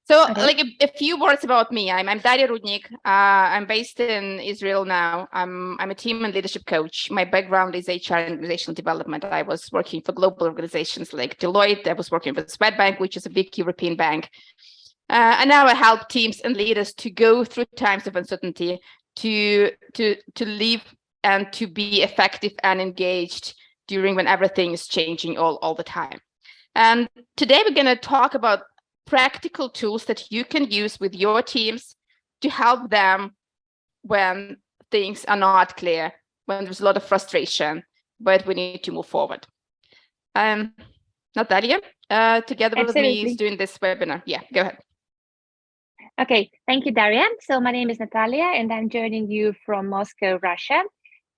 So like a few words about me. I'm Daria Rudnik. I'm based in Israel now. I'm a team and leadership coach. My background is HR and organizational development. I was working for global organizations like Deloitte. I was working with Swedbank, which is a big European bank. And now I help teams and leaders to go through times of uncertainty, to live and to be effective and engaged during when everything is changing all the time. And today we're going to talk about practical tools that you can use with your teams to help them when things are not clear, when there's a lot of frustration, but we need to move forward. Natalia, together with me, is doing this webinar. Yeah, go ahead. Okay, thank you, Daria. So my name is Natalia, and I'm joining you from Moscow, Russia.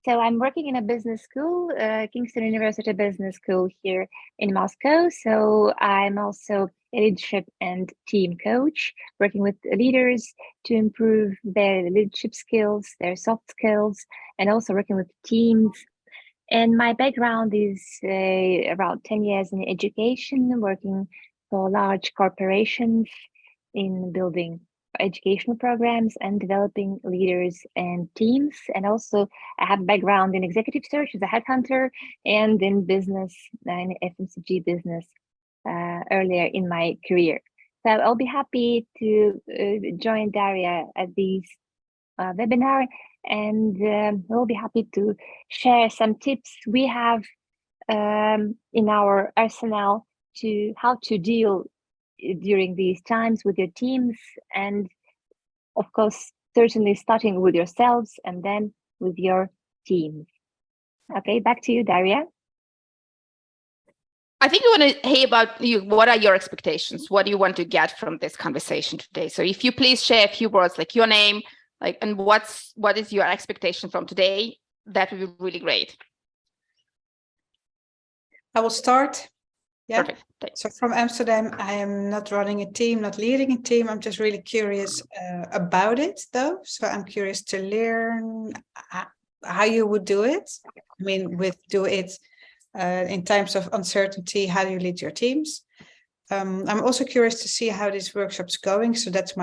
So I'm working in a business school, Kingston University Business School here in Moscow. So I'm also a leadership and team coach, working with leaders to improve their leadership skills, their soft skills, and also working with teams. And my background is around 10 years in education, working for large corporations in building educational programs and developing leaders and teams. And also I have a background in executive search as a headhunter and in business, in FMCG business earlier in my career. So I'll be happy to join Daria at this webinar, and we'll be happy to share some tips we have in our arsenal to how to deal during these times with your teams, and of course certainly starting with yourselves and then with your teams. Okay, back to you, Daria. I think I want to hear about you. What are your expectations? What do you want to get from this conversation today? So if you please share a few words, like your name, like, and what is your expectation from today, that would be really great. I will start. Yeah. Perfect. Thanks. So from Amsterdam, I am not running a team, not leading a team. I'm just really curious about it, though. So I'm curious to learn how you would do it. I mean, in times of uncertainty, how do you lead your teams? I'm also curious to see how this workshop's going. So that's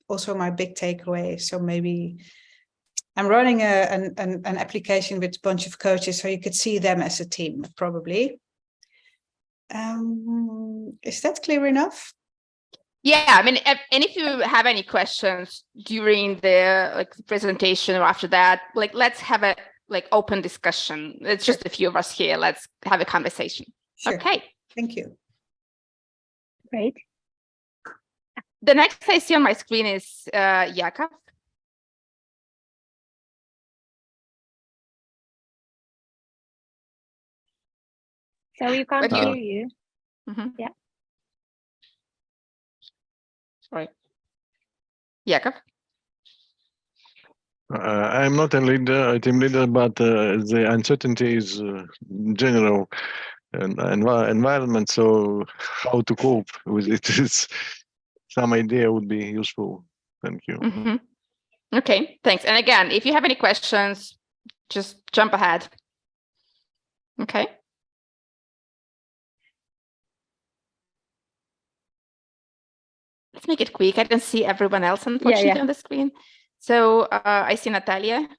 also my big takeaway. So maybe I'm running an application with a bunch of coaches, so you could see them as a team, probably. Is that clear enough? Yeah, I mean, and if you have any questions during the presentation or after that, let's have a open discussion. It's just a few of us here. Let's have a conversation. Sure. Okay. Thank you. Great. The next I see on my screen is Yakov. So we can't hear you. Mm-hmm. Yeah. Sorry. Yakov? I'm not a team leader, but the uncertainty is general environment. So how to cope with it is some idea would be useful. Thank you. Mm-hmm. Okay, thanks. And again, if you have any questions, just jump ahead. Okay. Let's make it quick. I don't see everyone else, unfortunately, on the screen. So I see Natalia.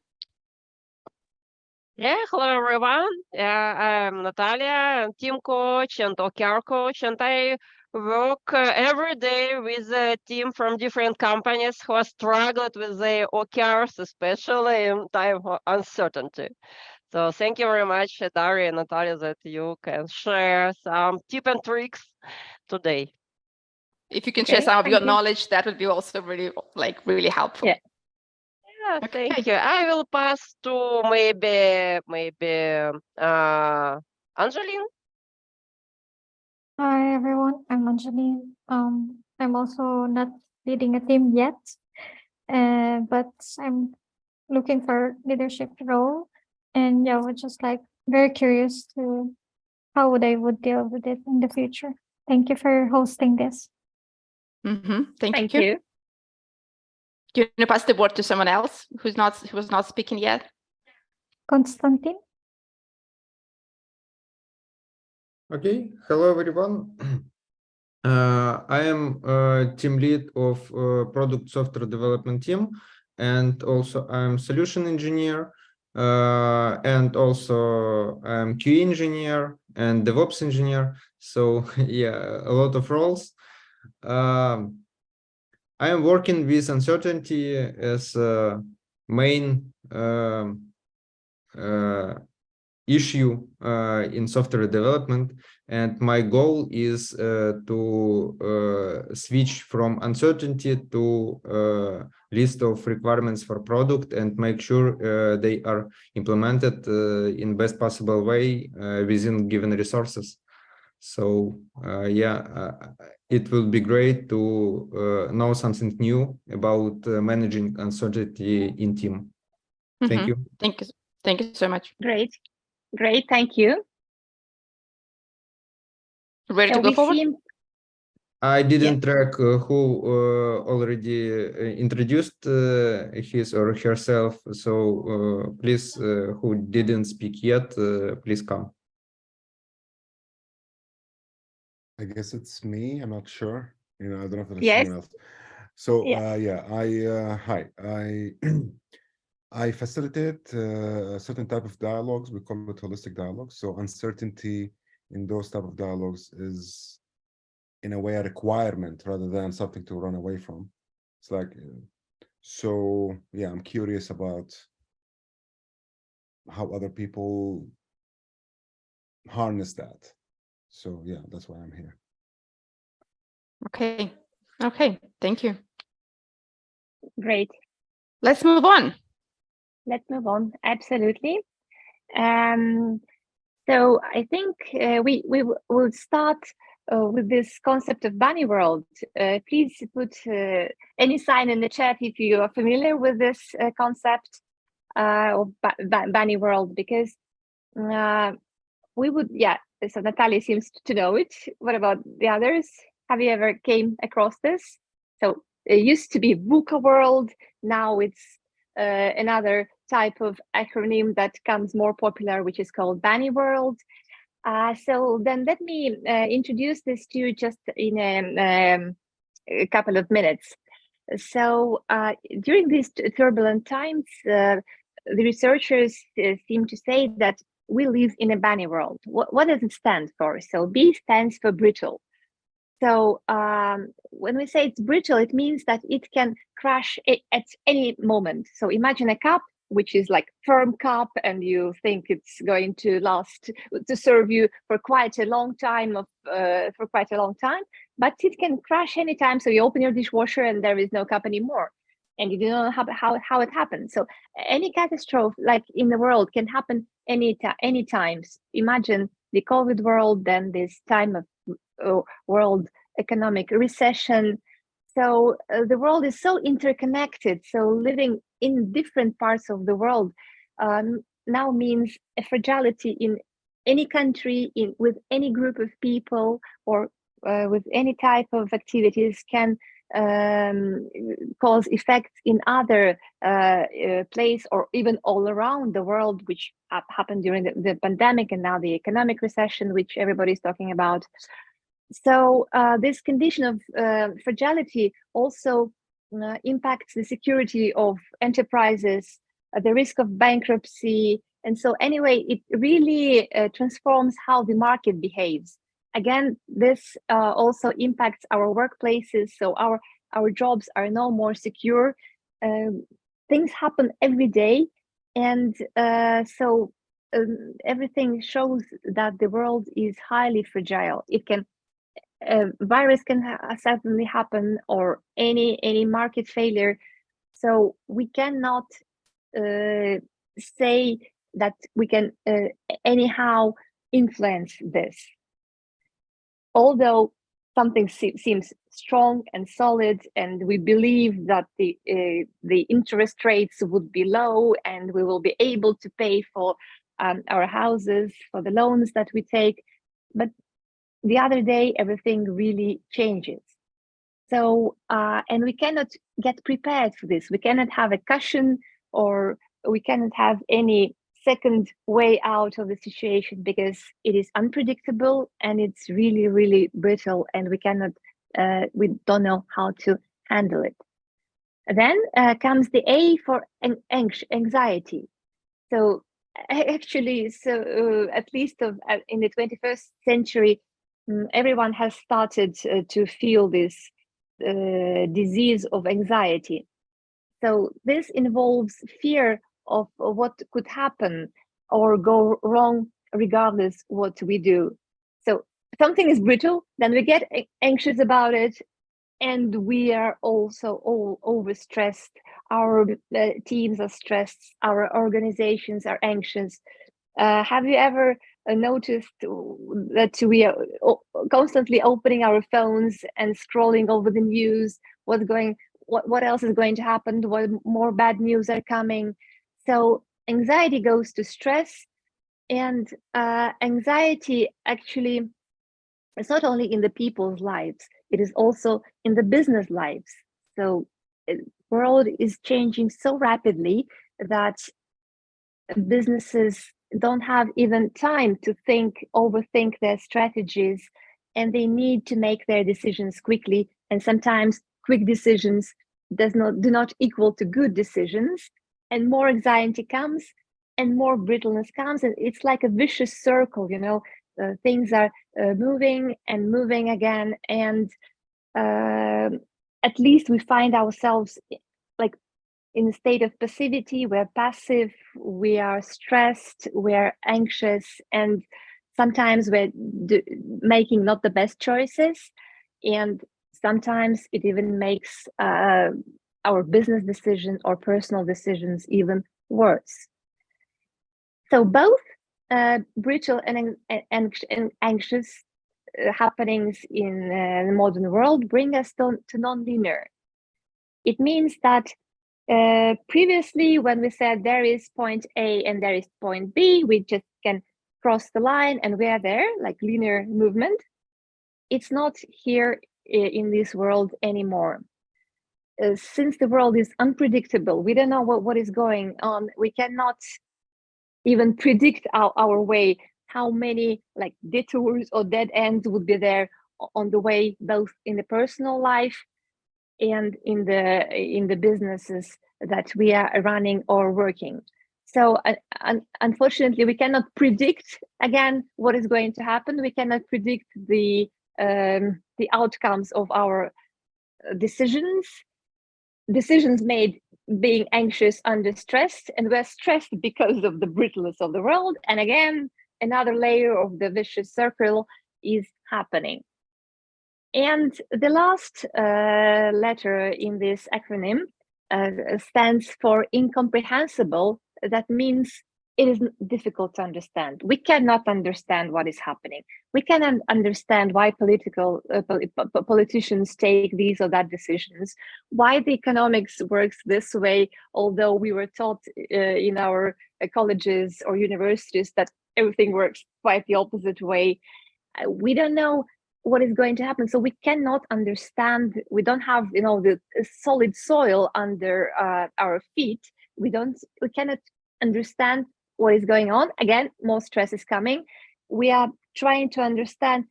Yeah, hello everyone. I'm Natalia, I'm team coach and OKR coach, and I work every day with a team from different companies who are struggled with their OKRs, especially in time of uncertainty. So thank you very much, Daria and Natalia, that you can share some tips and tricks today. If you can share some of your knowledge, that would be also really helpful. Yeah. Yeah, thank you. I will pass to maybe Angeline. Hi everyone, I'm Angeline. I'm also not leading a team yet, but I'm looking for leadership role, and we're just very curious to how they would deal with it in the future. Thank you for hosting this. Mm-hmm. Thank you. Do you want to pass the word to someone else who was not speaking yet? Konstantin. Okay. Hello everyone. I am team lead of product software development team, and also I'm solution engineer, and also I'm QA engineer and DevOps engineer. So yeah, a lot of roles. I am working with uncertainty as a main issue in software development, and my goal is to switch from uncertainty to list of requirements for product and make sure they are implemented in best possible way within given resources. So it will be great to know something new about managing uncertainty in team. Thank you. Thank you. Thank you so much. Great, thank you. Ready So to go we forward? seem I didn't track who already introduced his or herself. So please, who didn't speak yet, please come. I guess it's me. I'm not sure. I don't know if it's Yes. someone else. So Yeah. hi. I facilitate a certain type of dialogues. We call it holistic dialogues. So uncertainty in those type of dialogues is, in a way, a requirement rather than something to run away from. It's like, so yeah, I'm curious about how other people harness that. So yeah, that's why I'm here. Okay. Thank you. Great. Let's move on. Let's move on. Absolutely. So I think we will start with this concept of bunny world. Please put any sign in the chat if you are familiar with this concept of bunny world, because we would, so Natalia seems to know it. What about the others? Have you ever came across this? So it used to be VUCA world. Now it's another type of acronym that becomes more popular, which is called bunny world. So then let me introduce this to you just in a couple of minutes. So during these turbulent times, the researchers seem to say that we live in a bunny world. What does it stand for? So B stands for brittle. So when we say it's brittle, it means that it can crash at any moment. So imagine a cup, which is like firm cup, and you think it's going to last, to serve you for quite a long time, but it can crash anytime. So you open your dishwasher and there is no cup anymore, and you don't know how it happened. So any catastrophe like in the world can happen any times. Imagine the COVID world, then this time of world economic recession. So the world is so interconnected. So living in different parts of the world now means a fragility in any country, with any group of people, or with any type of activities can cause effects in other place, or even all around the world, which happened during the pandemic, and now the economic recession, which everybody's talking about. So this condition of fragility also impacts the security of enterprises, the risk of bankruptcy. And so anyway, it really transforms how the market behaves. Again, this also impacts our workplaces. So our jobs are no more secure. Things happen every day. And so everything shows that the world is highly fragile. It can virus can certainly happen, or any market failure. So we cannot say that we can anyhow influence this. Although something seems strong and solid, and we believe that the interest rates would be low, and we will be able to pay for our houses, for the loans that we take, but the other day, everything really changes. So, and we cannot get prepared for this. We cannot have a cushion, or we cannot have any second way out of the situation, because it is unpredictable and it's really, really brittle, and we don't know how to handle it. Then comes the A for anxiety. So actually, at least in the 21st century, everyone has started to feel this disease of anxiety. So this involves fear of what could happen or go wrong regardless what we do. So something is brittle, then we get anxious about it, and we are also all overstressed. Our teams are stressed, our organizations are anxious. Have you ever noticed that we are constantly opening our phones and scrolling over the news? What else is going to happen? What more bad news are coming? So anxiety goes to stress, and anxiety actually is not only in the people's lives, it is also in the business lives. So the world is changing so rapidly that businesses don't have even time to overthink their strategies, and they need to make their decisions quickly. And sometimes quick decisions do not equal to good decisions, and more anxiety comes and more brittleness comes, and it's like a vicious circle, things are moving and moving again, and at least we find ourselves like in a state of passivity. We're passive, we are stressed, we're anxious, and sometimes we're making not the best choices, and sometimes it even makes our business decisions or personal decisions even worse. So both brittle and anxious happenings in the modern world bring us to non-linear. It means that previously, when we said there is point A and there is point B, we just can cross the line and we are there, like linear movement. It's not here in this world anymore. Since the world is unpredictable, we don't know what is going on. We cannot even predict our way, how many like detours or dead ends would be there on the way, both in the personal life and in the businesses that we are running or working. So unfortunately, we cannot predict again what is going to happen. We cannot predict the outcomes of our decisions made being anxious under stress, and we're stressed because of the brittleness of the world. And again, another layer of the vicious circle is happening. And the last letter in this acronym stands for incomprehensible. That means it is difficult to understand. We cannot understand what is happening. We cannot understand why politicians take these or that decisions, why the economics works this way, although we were taught in our colleges or universities that everything works quite the opposite way. We don't know what is going to happen, so we cannot understand. We don't have the solid soil under our feet. We cannot understand what is going on. Again, more stress is coming. We are trying to understand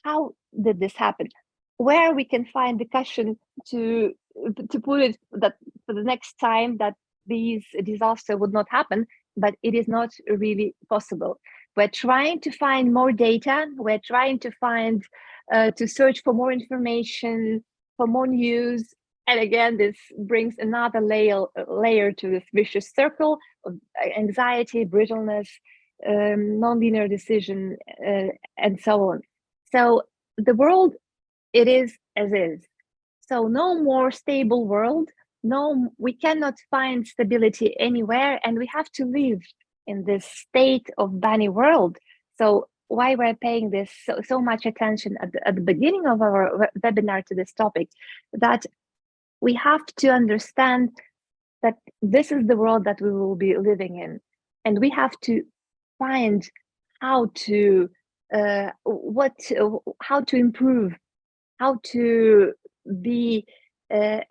how did this happen, where we can find the cushion to put it that for the next time that these disaster would not happen, but it is not really possible. We're trying to find more data. We're trying to find to search for more information, for more news. And again, this brings another layer to this vicious circle of anxiety, brittleness, non-linear decision, and so on. So the world, it is as is. So no more stable world. No, we cannot find stability anywhere, and we have to live in this state of bunny world. So why we're paying this so much attention at the beginning of our webinar to this topic, that we have to understand that this is the world that we will be living in, and we have to find how to improve, how to be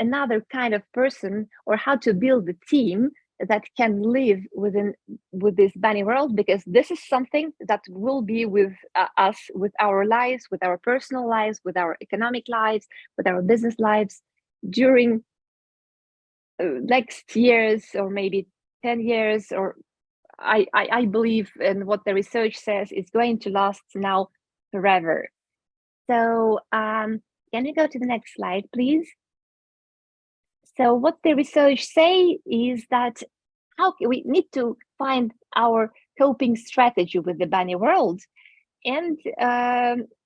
another kind of person, or how to build a team that can live with this bunny world, because this is something that will be with us, with our lives, with our personal lives, with our economic lives, with our business lives during next years, or maybe 10 years, or I believe in what the research says is going to last now forever. So can we go to the next slide, please? So what the research say is that we need to find our coping strategy with the bunny world. And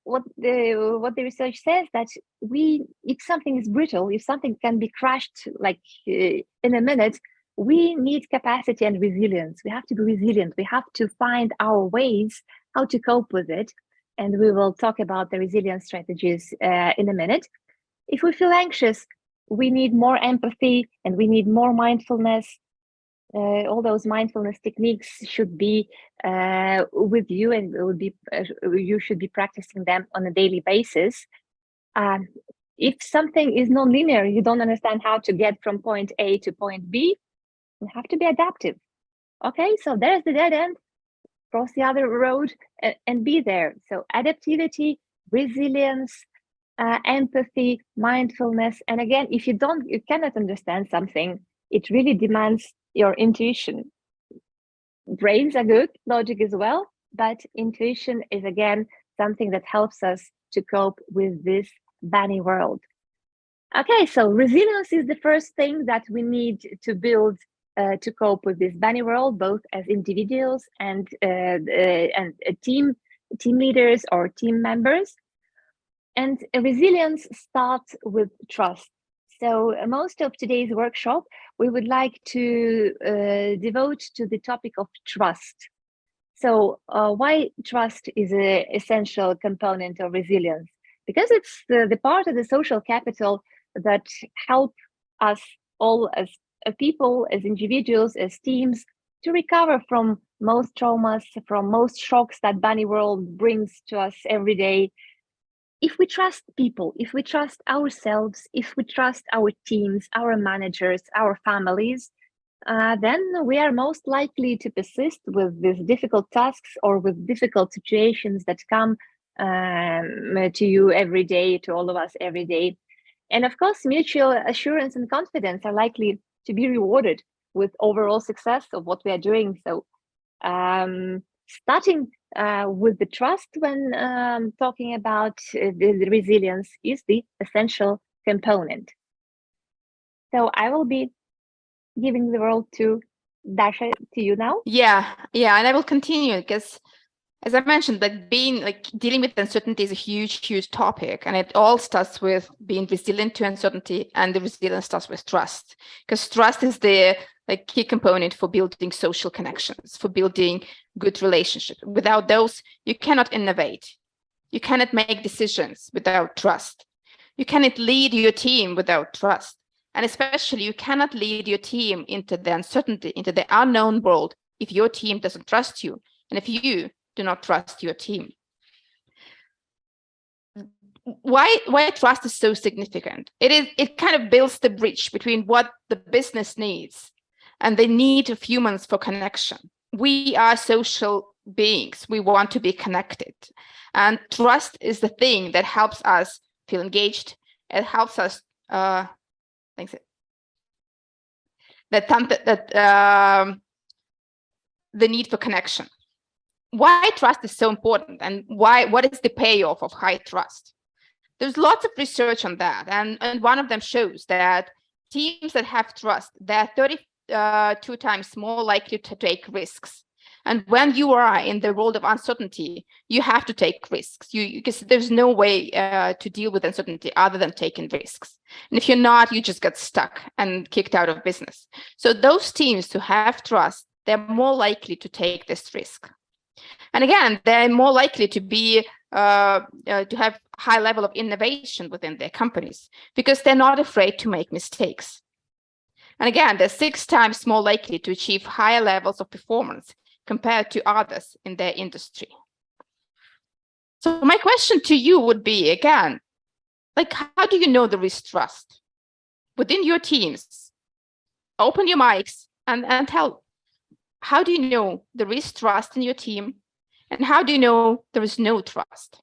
what the research says, that if something is brittle, if something can be crushed like in a minute, we need capacity and resilience. We have to be resilient. We have to find our ways how to cope with it. And we will talk about the resilience strategies in a minute. If we feel anxious, we need more empathy and we need more mindfulness. All those mindfulness techniques should be with you, and you should be practicing them on a daily basis. If something is non-linear, you don't understand how to get from point A to point B, you have to be adaptive. Okay, so there's the dead end, cross the other road and be there. So adaptivity, resilience, empathy, mindfulness. And again, if you cannot understand something, it really demands your intuition. Brains are good, logic as well, but intuition is again something that helps us to cope with this bunny world. Okay, so resilience is the first thing that we need to build to cope with this bunny world, both as individuals and team leaders or team members. And resilience starts with trust. So most of today's workshop, we would like to devote to the topic of trust. So why trust is an essential component of resilience? Because it's the part of the social capital that help us all as people, as individuals, as teams, to recover from most traumas, from most shocks that bunny world brings to us every day. If we trust people, if we trust ourselves, if we trust our teams, our managers, our families, then we are most likely to persist with these difficult tasks or with difficult situations that come to you every day, to all of us every day. And of course, mutual assurance and confidence are likely to be rewarded with overall success of what we are doing. So starting with the trust when talking about the resilience is the essential component. So I will be giving the role to Dasha, to you now. Yeah, and I will continue because, as I mentioned, dealing with uncertainty is a huge topic, and it all starts with being resilient to uncertainty, and the resilience starts with trust, because trust is the key component for building social connections, for building good relationships. Without those, you cannot innovate. You cannot make decisions without trust. You cannot lead your team without trust. And especially, you cannot lead your team into the uncertainty, into the unknown world, if your team doesn't trust you, and if you do not trust your team. Why trust is so significant? It kind of builds the bridge between what the business needs and the need of humans for connection. We are social beings. We want to be connected. And trust is the thing that helps us feel engaged. It helps us the need for connection. Why trust is so important, and what is the payoff of high trust? There's lots of research on that, and one of them shows that teams that have trust, they're 32 times more likely to take risks. And when you are in the world of uncertainty, you have to take risks. Because there's no way to deal with uncertainty other than taking risks. And if you're not, you just get stuck and kicked out of business. So those teams who have trust, they're more likely to take this risk. And again, they're more likely to be to have high level of innovation within their companies because they're not afraid to make mistakes. And again, they're 6 times more likely to achieve higher levels of performance compared to others in their industry. So my question to you would be, again, how do you know there is trust? Within your teams, open your mics and tell, how do you know there is trust in your team? And how do you know there is no trust?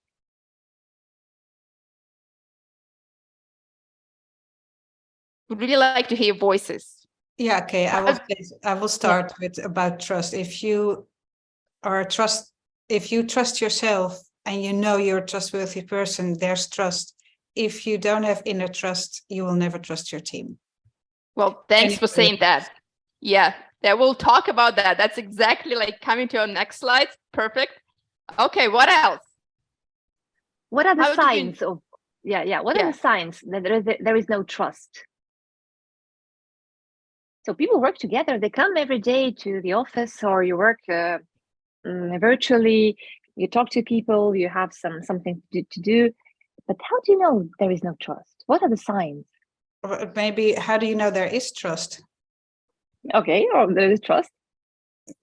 Would really like to hear voices. Yeah, okay. I will start with about trust. If you trust yourself and you know you're a trustworthy person, there's trust. If you don't have inner trust, you will never trust your team. Well, thanks for saying that. Yeah, we'll talk about that. That's exactly like coming to our next slide. Perfect. Okay, what else? What are the How do we- signs of what are the signs that there is no trust? So people work together, they come every day to the office, or you work virtually, you talk to people, you have something to do, but how do you know there is no trust? What are the signs? Or maybe, how do you know there is trust? Okay, or there is trust.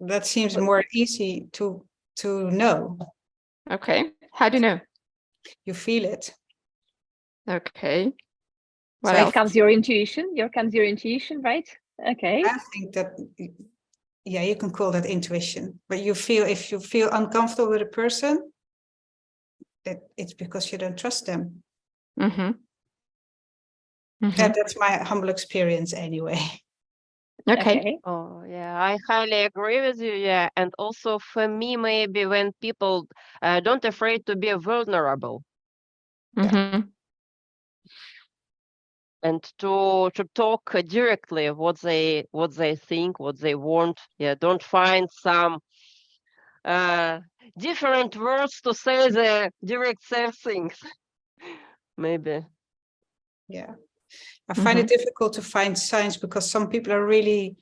That seems more easy to know. Okay, how do you know? You feel it. Okay. What So else? Here comes your intuition. Right? Okay. I think that, yeah, you can call that intuition, but if you feel uncomfortable with a person, it's because you don't trust them. Mm-hmm. Mm-hmm. That's my humble experience anyway. Okay. Oh, yeah, I highly agree with you. Yeah, and also for me, maybe when people don't afraid to be vulnerable Mm-hmm. and to talk directly what they think, what they want. Yeah, don't find some different words to say the direct same things. Maybe. Yeah. I find it difficult to find signs because some people are really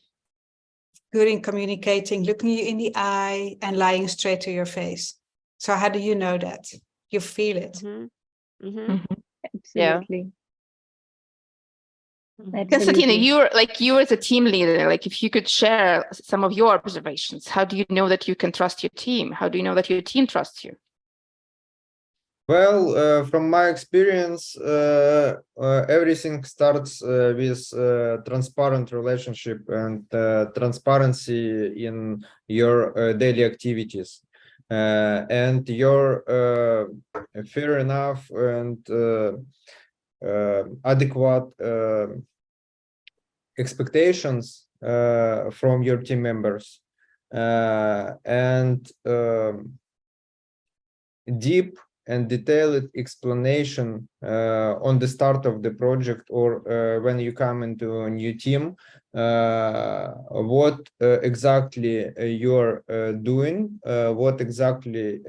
good in communicating, looking you in the eye and lying straight to your face. So how do you know that? You feel it. Absolutely. Yes, Tina, you as a team leader, like if you could share some of your observations, how do you know that you can trust your team? How do you know that your team trusts you? Well, from my experience, everything starts with transparent relationship and transparency in your daily activities. And your fair enough and adequate expectations from your team members, and deep and detailed explanation on the start of the project, or when you come into a new team, what exactly you're doing, what exactly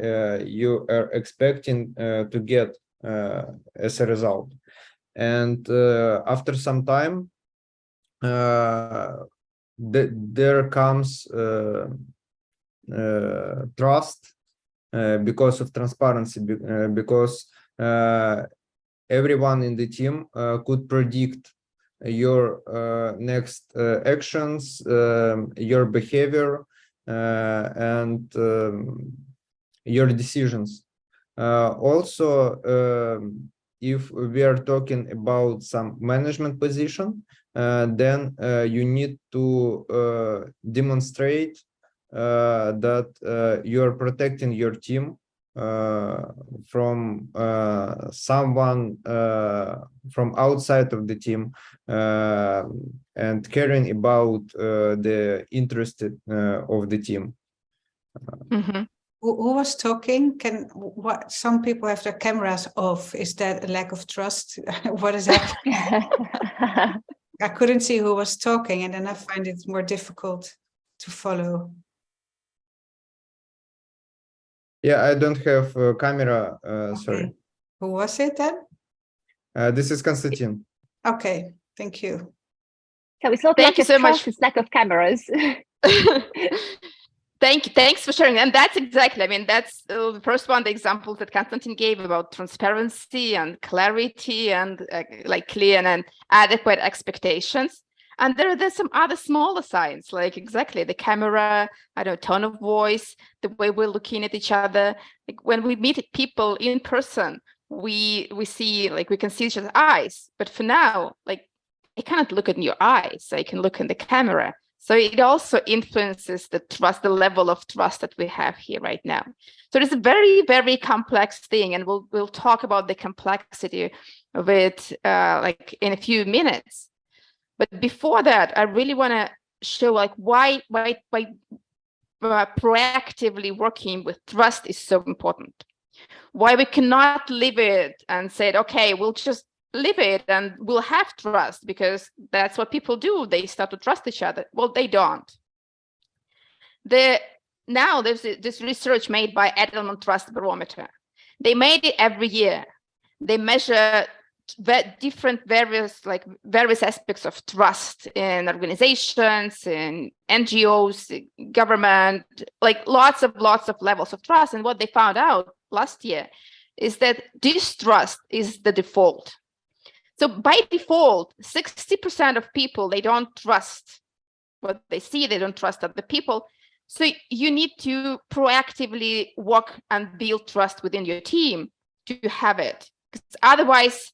you are expecting to get as a result. And after some time, there comes trust, because of transparency, because everyone in the team could predict your next actions, your behavior, and your decisions. Also, if we are talking about some management position, then you need to demonstrate that you're protecting your team from someone from outside of the team, and caring about the interest of the team. Who was talking? What? Some people have their cameras off. Is that a lack of trust? What is happening? I couldn't see who was talking, and then I find it more difficult to follow. Yeah, I don't have a camera, sorry. Who was it then? This is Konstantin. Okay, thank you. So it's not Thank lack you of so trust, much. it's lack of cameras. Thanks for sharing. And that's exactly, I mean, that's the first one, the examples that Konstantin gave about transparency and clarity and like clear and adequate expectations. And there's some other smaller signs, like exactly the camera, I don't know, tone of voice, the way we're looking at each other. Like when we meet people in person, we see, like we can see each other's eyes. But for now, like I cannot look in your eyes. I can look in the camera. So it also influences the trust, the level of trust that we have here right now. So it's a very, very complex thing, and we'll talk about the complexity of it like in a few minutes. But before that, I really want to show like why proactively working with trust is so important. Why we cannot live it and say, okay, we'll just live it and we'll have trust because that's what people do. They start to trust each other. Well, they don't. Now there's this research made by Edelman Trust Barometer. They made it every year. They measure various aspects of trust in organizations, in NGOs, government, like lots of levels of trust. And what they found out last year is that distrust is the default. So by default, 60% of people, they don't trust what they see, they don't trust other people. So you need to proactively work and build trust within your team to have it. Because otherwise,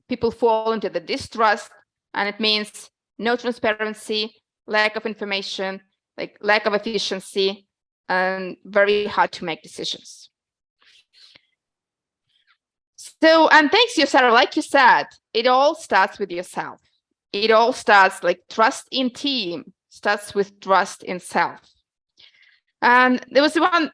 people fall into the distrust, and it means no transparency, lack of information, like lack of efficiency, and very hard to make decisions. So, and thanks you, Sarah, like you said, it all starts with yourself. It all starts like trust in team starts with trust in self. And there was one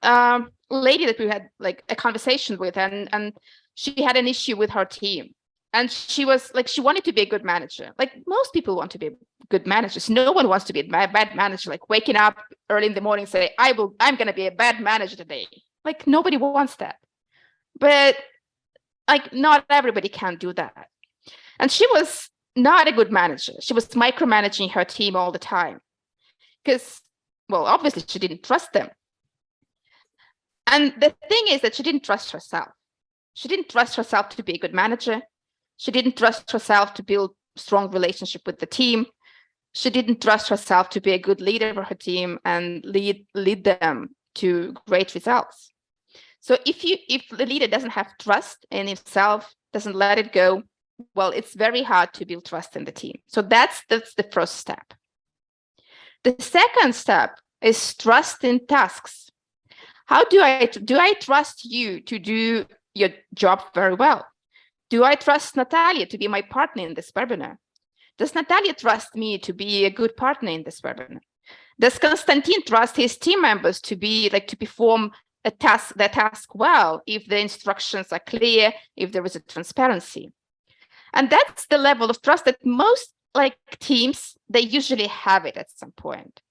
lady that we had like a conversation with, and she had an issue with her team. And she was like, she wanted to be a good manager. Like most people want to be good managers. No one wants to be a bad manager, like waking up early in the morning and say, I'm going to be a bad manager today. Like nobody wants that. But like not everybody can do that. And she was not a good manager. She was micromanaging her team all the time because, well, obviously she didn't trust them. And the thing is that she didn't trust herself. She didn't trust herself to be a good manager. She didn't trust herself to build strong relationship with the team. She didn't trust herself to be a good leader for her team and lead them to great results. So if the leader doesn't have trust in himself, doesn't let it go, well, it's very hard to build trust in the team. So that's the first step. The second step is trust in tasks. How do I trust you to do your job very well? Do I trust Natalia to be my partner in this webinar? Does Natalia trust me to be a good partner in this webinar? Does Konstantin trust his team members to perform their task well if the instructions are clear, if there is a transparency? And that's the level of trust that most teams, they usually have it at some point.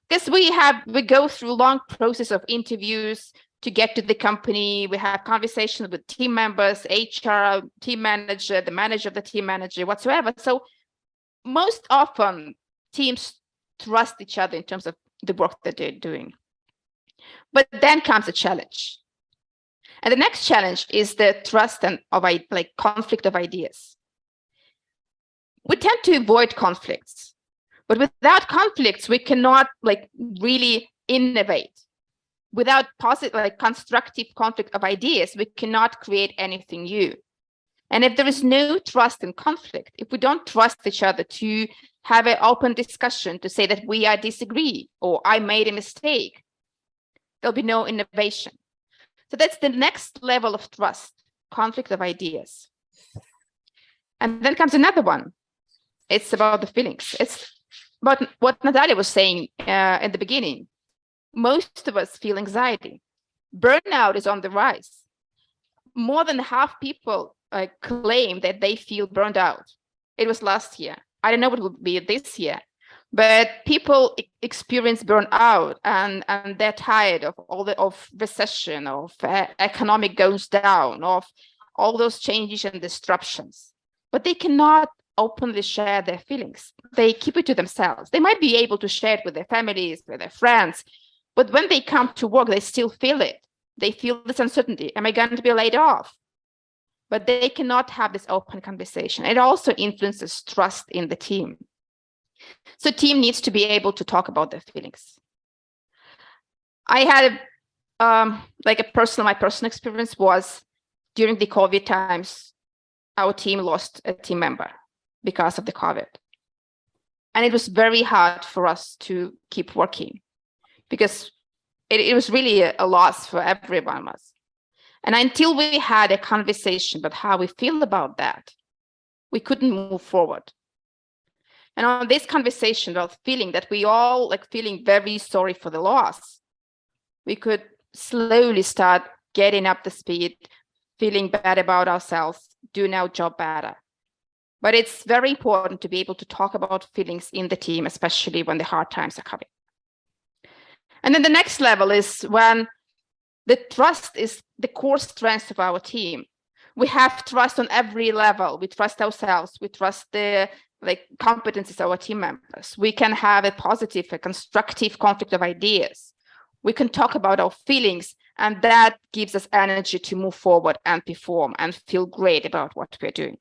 Because we go through long process of interviews to get to the company. We have conversations with team members, HR, team manager, the manager of the team manager, whatsoever. So most often teams trust each other in terms of the work that they're doing. But then comes a challenge. And the next challenge is the trust and conflict of ideas. We tend to avoid conflicts, but without conflicts, we cannot really innovate. Without positive, constructive conflict of ideas, we cannot create anything new. And if there is no trust in conflict, if we don't trust each other to have an open discussion, to say that we disagree or I made a mistake, there'll be no innovation. So that's the next level of trust, conflict of ideas. And then comes another one. It's about the feelings. It's about what Natalia was saying in the beginning. Most of us feel anxiety. Burnout is on the rise. More than half people claim that they feel burned out. It was last year. I don't know what it will be this year, but people experience burnout and they're tired of recession, of economic goes down, of all those changes and disruptions. But they cannot openly share their feelings. They keep it to themselves. They might be able to share it with their families, with their friends, but when they come to work, they still feel it. They feel this uncertainty. Am I going to be laid off? But they cannot have this open conversation. It also influences trust in the team. So team needs to be able to talk about their feelings. I had my personal experience was during the COVID times, our team lost a team member because of the COVID. And it was very hard for us to keep working because it was really a loss for every one of us. And until we had a conversation about how we feel about that, we couldn't move forward. And on this conversation about feeling that we all like feeling very sorry for the loss, we could slowly start getting up to speed, feeling bad about ourselves, doing our job better. But it's very important to be able to talk about feelings in the team, especially when the hard times are coming. And then the next level is when the trust is the core strength of our team. We have trust on every level. We trust ourselves. We trust the competencies of our team members. We can have a positive, a constructive conflict of ideas. We can talk about our feelings, and that gives us energy to move forward and perform and feel great about what we're doing.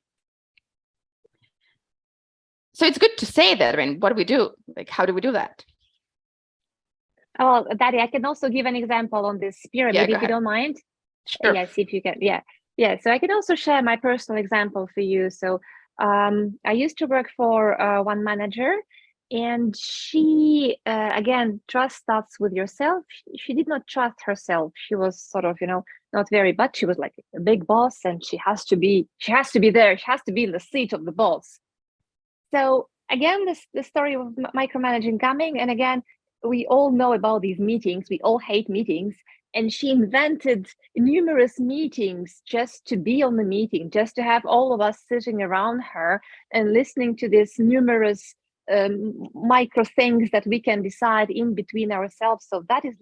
So it's good to say that. I mean, what do we do? Like, how do we do that? Oh, Daria, I can also give an example on this pyramid, if you don't mind. Sure. Yes, if you can. Yeah. So I can also share my personal example for you. So I used to work for one manager, and she, again, trust starts with yourself. She did not trust herself. She was sort of, not very, but she was like a big boss, and she has to be there. She has to be in the seat of the boss. So again, the story of micromanaging coming, and again, we all know about these meetings. We all hate meetings. And she invented numerous meetings just to be on the meeting, just to have all of us sitting around her and listening to these numerous micro things that we can decide in between ourselves. So that is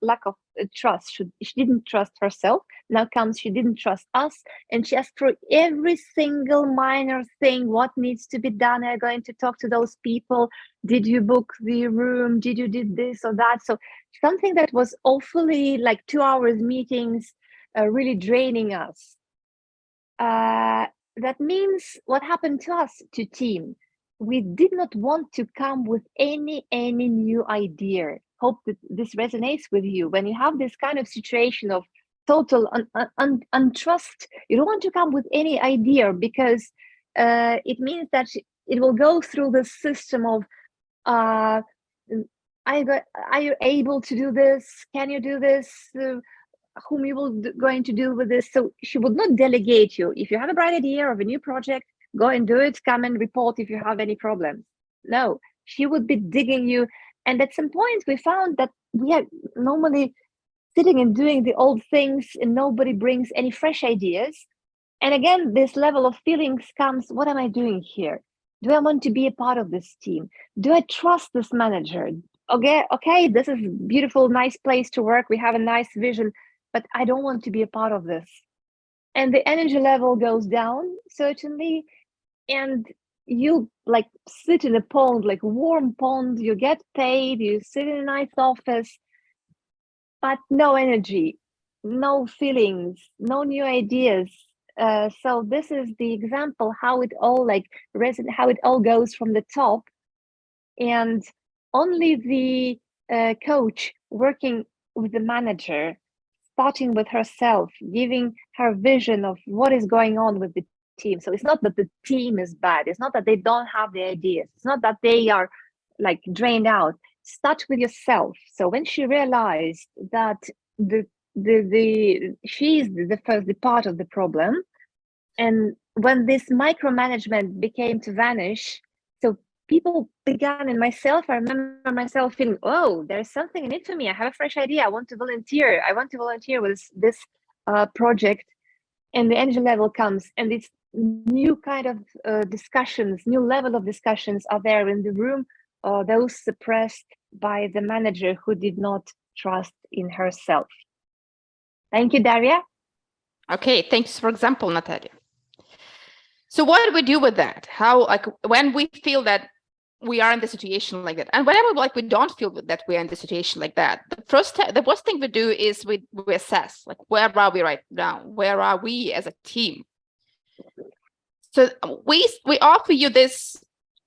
lack of trust. She didn't trust herself. Now comes she didn't trust us, and she asked for every single minor thing. What needs to be done? Are you going to talk to those people? Did you book the room? Did you did this or that? So something that was awfully like 2 hours meetings, really draining us. That means what happened to us, to team? We did not want to come with any new idea. Hope that this resonates with you. When you have this kind of situation of total untrust, you don't want to come with any idea, because it means that it will go through the system of are you able to do this? Can you do this? Whom you will going to do with this? So she would not delegate you. If you have a bright idea of a new project, go and do it, come and report if you have any problems. No, she would be digging you. And at some point we found that we are normally sitting and doing the old things, and nobody brings any fresh ideas. And again, this level of feelings comes, what am I doing here? Do I want to be a part of this team? Do I trust this manager? Okay, this is a beautiful, nice place to work. We have a nice vision, but I don't want to be a part of this. And the energy level goes down, certainly. And you like sit in a pond, like a warm pond, you get paid, you sit in a nice office, but no energy, no feelings, no new ideas. So this is the example how it all how it all goes from the top, and only the coach working with the manager, starting with herself, giving her vision of what is going on with the team. So it's not that the team is bad. It's not that they don't have the ideas. It's not that they are like drained out. Start with yourself. So when she realized that she is the part of the problem, and when this micromanagement became to vanish, so people began, and myself, I remember myself feeling, oh, there's something in it for me. I have a fresh idea. I want to volunteer. I want to volunteer with this project. And the energy level comes, and it's new kind of discussions, new level of discussions are there in the room, those suppressed by the manager who did not trust in herself. Thank you, Daria. Okay, thanks for example, Natalia. So what do we do with that? How, like, when we feel that we are in the situation like that, and whenever we don't feel that we are in the situation like that, the first thing we do is we assess, like, where are we right now? Where are we as a team? So we offer you this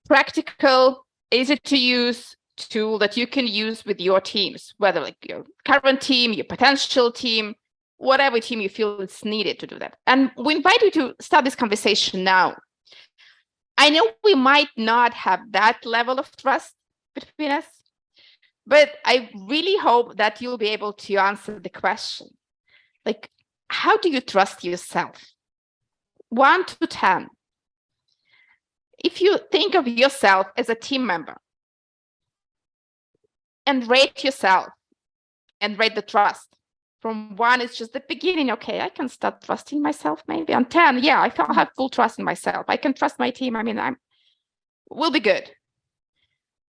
practical, easy to use tool that you can use with your teams, whether like your current team, your potential team, whatever team you feel is needed to do that. And we invite you to start this conversation now. I know we might not have that level of trust between us, but I really hope that you'll be able to answer the question. Like, how do you trust yourself? 1 to 10. If you think of yourself as a team member and rate yourself and rate the trust. From 1 is just the beginning. Okay, I can start trusting myself maybe. On 10, yeah, I have full trust in myself. I can trust my team. I mean, we'll be good.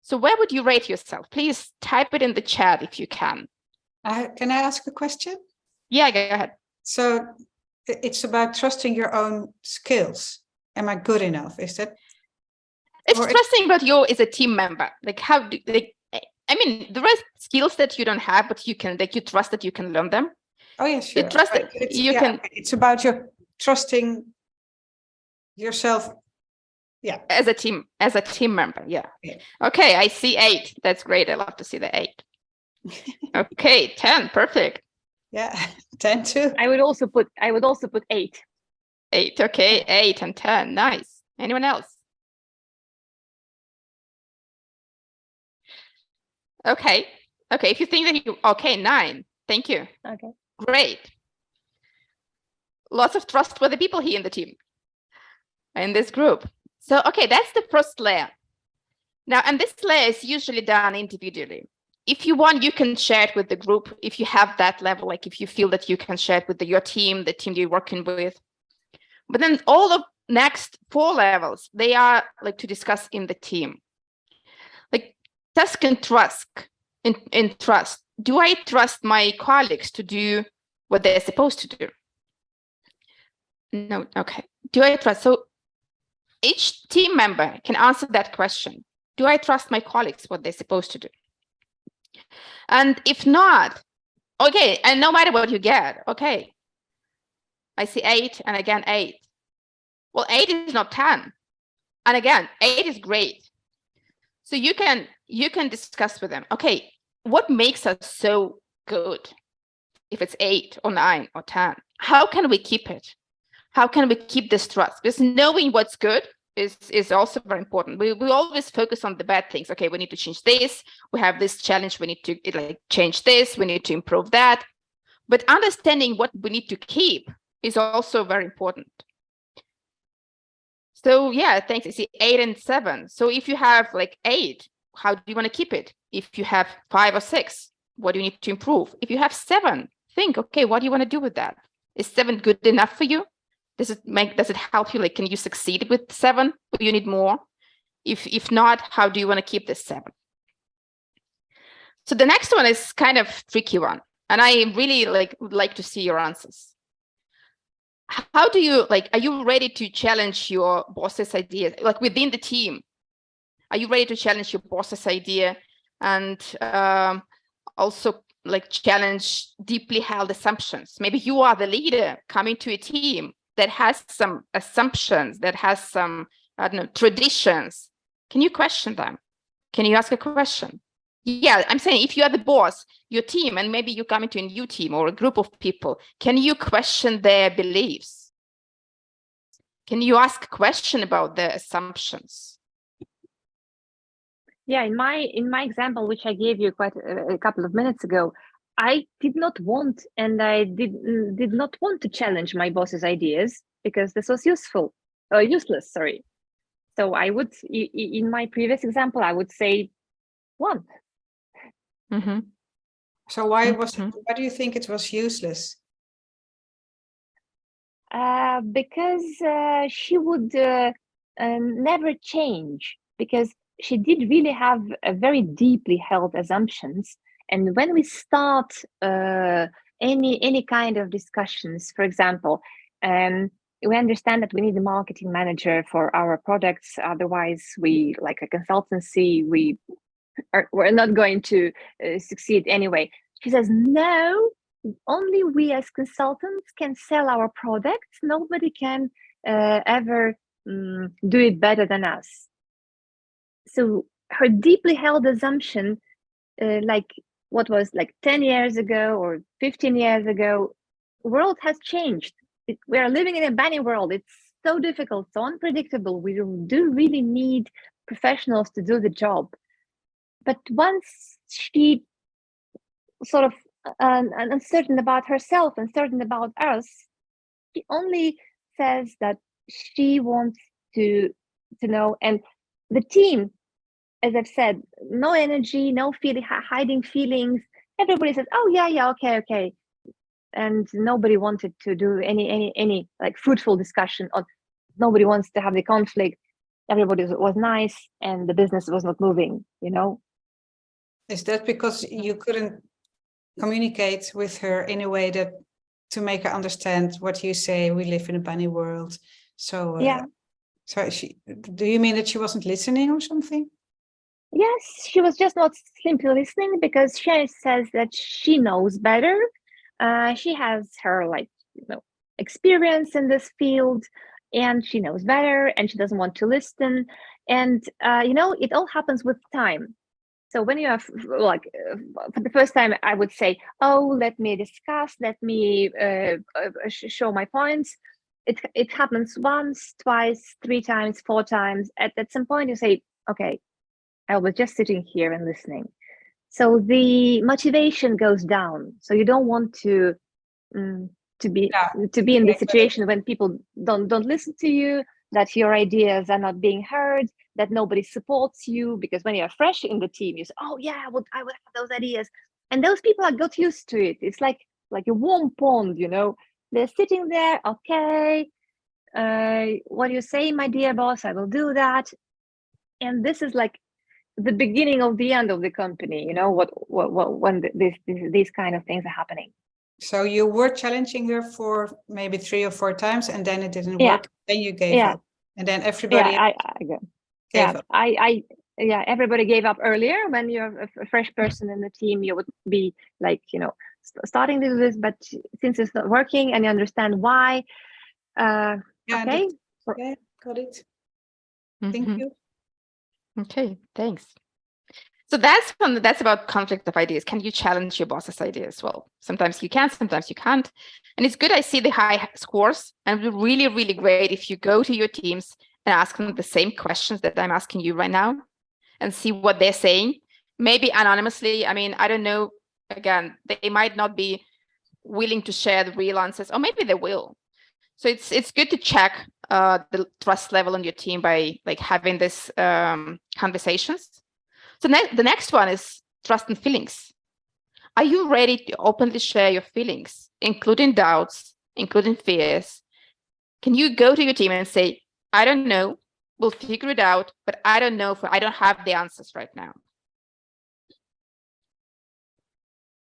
So where would you rate yourself? Please type it in the chat if you can. Can I ask a question? Yeah, go ahead. So it's about trusting your own skills. Am I good enough? Is that? It's Or- trusting about you as a team member. Like how do like, I mean, there are skills that you don't have, but you can, like, you trust that you can learn them. Oh yeah, sure. You trust But that you can, It's about your trusting yourself. Yeah. as a team member. Yeah. Yeah. Okay, I see 8. That's great. I love to see the 8. Okay, 10. Perfect. Yeah. 10 too. I would also put 8. 8. Okay, 8 and 10. Nice. Anyone else? Okay. Okay. If you think that you, okay, 9. Thank you. Okay. Great. Lots of trustworthy people here in the team, in this group. So, okay, that's the first layer. Now, and this layer is usually done individually. If you want, you can share it with the group if you have that level, like if you feel that you can share it with your team, the team you're working with. But then all of next 4 levels, they are like to discuss in the team. Like task and trust, in trust. Do I trust my colleagues to do what they're supposed to do? No, okay. Do I trust? So each team member can answer that question. Do I trust my colleagues what they're supposed to do? And if not, okay, and no matter what you get, okay. I see 8 and again 8. Well, 8 is not 10. And again, 8 is great. So you can discuss with them, okay, what makes us so good? If it's 8 or 9 or 10, how can we keep it? How can we keep this trust? Because knowing what's good is also very important. We always focus on the bad things. Okay, we need to change this. We have this challenge. We need to change this. We need to improve that. But understanding what we need to keep is also very important. So yeah, thanks. I see 8 and 7. So if you have like 8, how do you want to keep it? If you have 5 or 6, what do you need to improve? If you have 7, think, okay, what do you want to do with that? Is 7 good enough for you? Does it help you? Like, can you succeed with 7? Or you need more? If not, how do you want to keep this 7? So the next one is kind of tricky one, and I really would like to see your answers. How do you are you ready to challenge your boss's ideas, like within the team? Are you ready to challenge your boss's idea and also challenge deeply held assumptions? Maybe you are the leader coming to a team that has some assumptions, that has some, I don't know, traditions. Can you question them? Can you ask a question? Yeah, I'm saying if you are the boss, your team, and maybe you come into a new team or a group of people, can you question their beliefs? Can you ask a question about their assumptions? Yeah, in my example, which I gave you quite a couple of minutes ago, I did not want, and I did not want to challenge my boss's ideas because this was useless. Sorry. So I would, in my previous example, I would say 1. Mm-hmm. So why do you think it was useless? Because she would never change, because she did really have a very deeply held assumptions. And when we start any kind of discussions, for example, we understand that we need a marketing manager for our products. Otherwise, we, like a consultancy, we're not going to succeed anyway. She says, no, only we as consultants can sell our products. Nobody can ever do it better than us. So her deeply held assumption, what was 10 years ago or 15 years ago, the world has changed. We are living in a bunny world. It's so difficult, so unpredictable. We do really need professionals to do the job. But once she sort of uncertain about herself, uncertain about us, she only says that she wants to know. And the team, as I've said, no energy, no feeling, hiding feelings. Everybody says, "Oh yeah, okay," and nobody wanted to do any like fruitful discussion. Or nobody wants to have the conflict. Everybody was nice, and the business was not moving. Is that because you couldn't communicate with her in a way that to make her understand what you say? We live in a bunny world. So Yeah. So do you mean that she wasn't listening or something? Yes, she was just not simply listening, because she says that she knows better. She has her experience in this field, and she knows better, and she doesn't want to listen. And it all happens with time. So when you have for the first time, I would say, "Oh, let me discuss, let me show my points." It happens once, twice, 3 times, 4 times. At some point, you say, "Okay, I was just sitting here and listening." So the motivation goes down. So you don't want to be in the situation when people don't listen to you, that your ideas are not being heard, that nobody supports you. Because when you're fresh in the team, you say, "Oh yeah, I would have those ideas," and those people are got used to it. It's like a warm pond, They're sitting there. "Okay, what do you say, my dear boss? I will do that." And this is like the beginning of the end of the company, when these kind of things are happening. So you were challenging her for maybe 3 or 4 times, and then it didn't Yeah. work. Then you gave Yeah. up, and then everybody gave up. Everybody gave up earlier. When you're a fresh person in the team, you would be like, starting to do this, but since it's not working and you understand why, okay. Yeah, got it. Thank you. Okay, thanks. So that's about conflict of ideas. Can you challenge your boss's ideas? Well, sometimes you can, sometimes you can't. And it's good I see the high scores, and it'd be really, really great if you go to your teams and ask them the same questions that I'm asking you right now and see what they're saying. Maybe anonymously. I mean, I don't know. Again, they might not be willing to share the real answers, or maybe they will. So it's good to check the trust level on your team by having this conversations. So the next one is trust and feelings. Are you ready to openly share your feelings, including doubts, including fears? Can you go to your team and say, "I don't know, we'll figure it out, but I don't know, I don't have the answers right now"?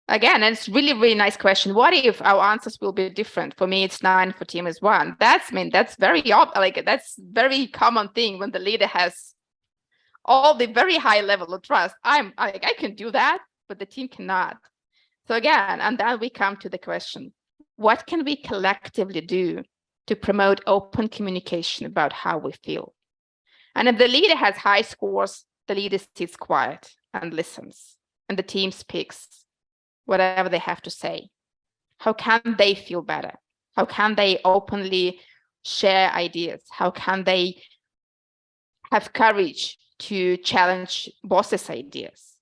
Again, and it's really, really nice question. What if our answers will be different? For me, it's 9, for team is 1. That's very that's very common thing when the leader has all the very high level of trust. I can do that, but the team cannot. So again, and then we come to the question, what can we collectively do to promote open communication about how we feel? And if the leader has high scores, the leader sits quiet and listens, and the team speaks whatever they have to say. How can they feel better? How can they openly share ideas? How can they have courage to challenge bosses' ideas?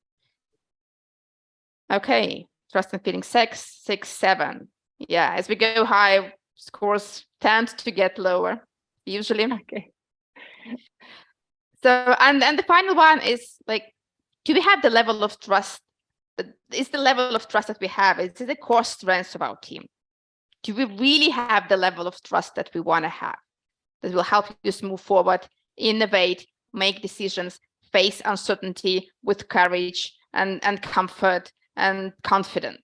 Okay, trust and feeling 6, 7. Yeah, as we go high, scores tend to get lower, usually. Okay. So, and the final one is do we have the level of trust? Is the level of trust that we have, is it a core strength of our team? Do we really have the level of trust that we want to have, that will help you move forward, innovate, make decisions, face uncertainty with courage and comfort and confidence?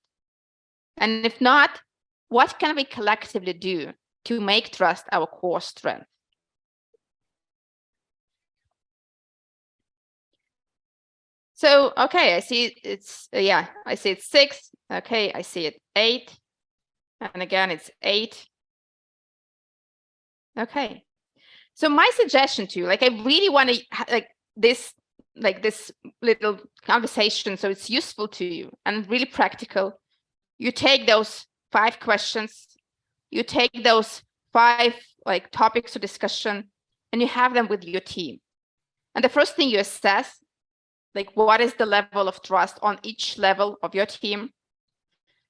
And if not, what can we collectively do to make trust our core strength? So, okay, I see it's, I see it's 6. Okay, I see it 8. And again, it's 8. Okay. So my suggestion to you, I really want to this little conversation so it's useful to you and really practical. You take those 5 questions, you take those 5 like topics of discussion, and you have them with your team. And the first thing you assess, like what is the level of trust on each level of your team?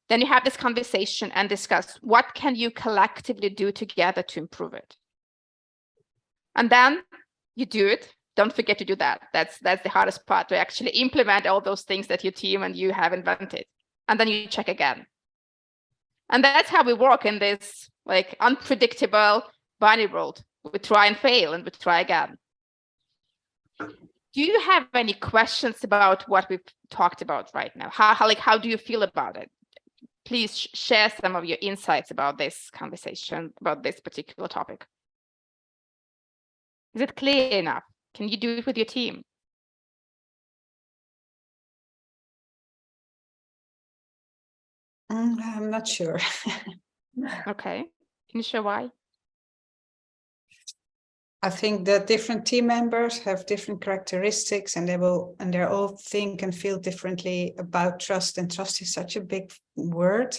Then you have this conversation and discuss what can you collectively do together to improve it. And then you do it. Don't forget to do that. That's the hardest part, to actually implement all those things that your team and you have invented. And then you check again. And that's how we work in this like unpredictable binary world. We try and fail and we try again. Do you have any questions about what we've talked about right now? How do you feel about it? Please share some of your insights about this conversation, about this particular topic. Is it clear enough? Can you do it with your team? I'm not sure. Okay. Can you share why? I think that different team members have different characteristics, and they all think and feel differently about trust. And trust is such a big word.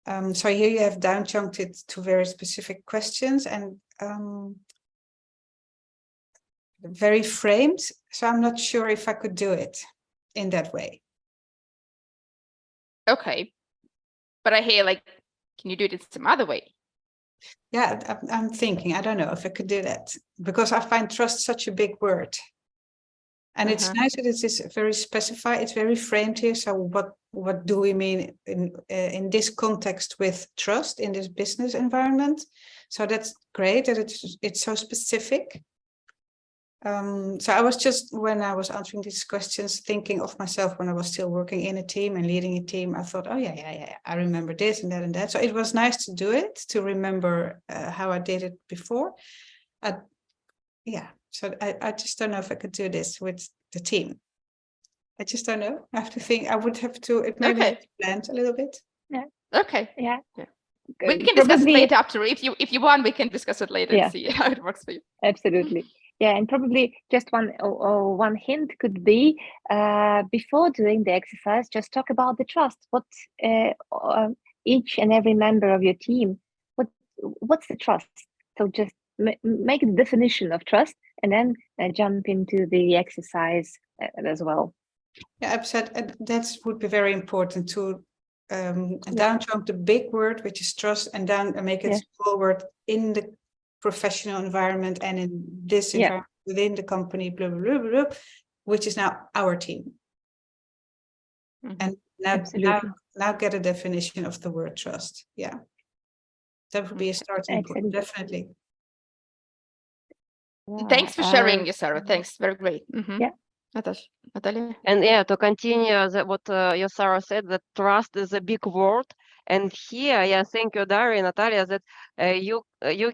So here you have down chunked it to very specific questions and very framed. So I'm not sure if I could do it in that way. Okay. But I hear like, can you do it in some other way? Yeah, I'm thinking, I don't know if I could do that, because I find trust such a big word. And it's nice that it is very specified, it's very framed here. So what do we mean in this context with trust in this business environment? So that's great that it's so specific. So I was just, when I was answering these questions, thinking of myself when I was still working in a team and leading a team. I thought, oh yeah, I remember this and that and that. So it was nice to do it, to remember how I did it before. Yeah, so I just don't know if I could do this with the team. I just don't know. I have to think. I would have to, it maybe have to plan a little bit. Yeah. Okay. Yeah. We can discuss it later after. If you want, we can discuss it later and see how it works for you. Absolutely. Yeah, and probably just one hint could be before doing the exercise, just talk about the trust. What each and every member of your team, what's the trust? So just make the definition of trust, and then jump into the exercise as well. Yeah, I've said that would be very important to down chunk the big word, which is trust, and then make it forward in the professional environment and in this environment within the company, blah, blah, blah, blah, which is now our team. And now get a definition of the word trust. Yeah, that would be a starting point, definitely. Thanks for sharing, Yusara. Thanks, very great. Yeah. Natalia. And yeah, to continue what Yusara said, that trust is a big word. And here, yeah, thank you, Daria, Natalia, that you